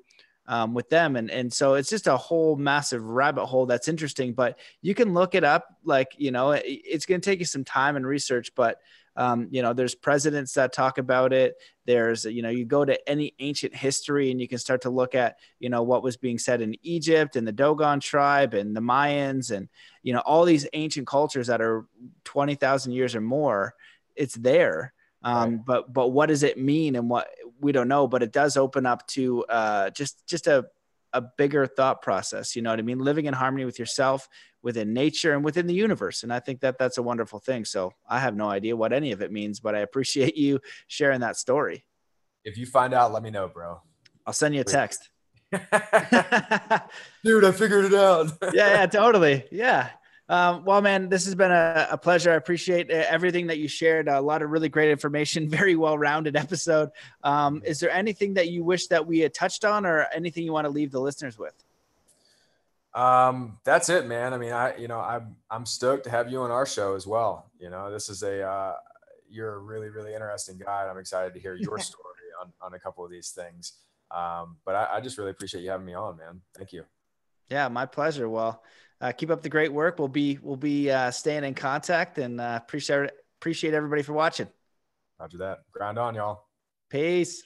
with them. And so it's just a whole massive rabbit hole that's interesting, but you can look it up. Like, it's going to take you some time and research, but there's presidents that talk about it. There's, you go to any ancient history and you can start to look at, what was being said in Egypt and the Dogon tribe and the Mayans and, all these ancient cultures that are 20,000 years or more. It's there. Right. But what does it mean and what we don't know, but it does open up to just a bigger thought process. You know what I mean? Living in harmony with yourself, within nature and within the universe. And I think that that's a wonderful thing. So I have no idea what any of it means, but I appreciate you sharing that story. If you find out, let me know, bro. I'll send you a text. Dude, I figured it out. Yeah, totally. Yeah. Well, man, this has been a pleasure. I appreciate everything that you shared. A lot of really great information, very well-rounded episode. Is there anything that you wish that we had touched on or anything you want to leave the listeners with? That's it, man. I mean, I'm stoked to have you on our show as well. This is you're a really, really interesting guy. And I'm excited to hear your story on a couple of these things. But I just really appreciate you having me on, man. Thank you. Yeah, my pleasure. Well, keep up the great work. We'll be staying in contact and appreciate everybody for watching. Roger that. Grind on, y'all. Peace.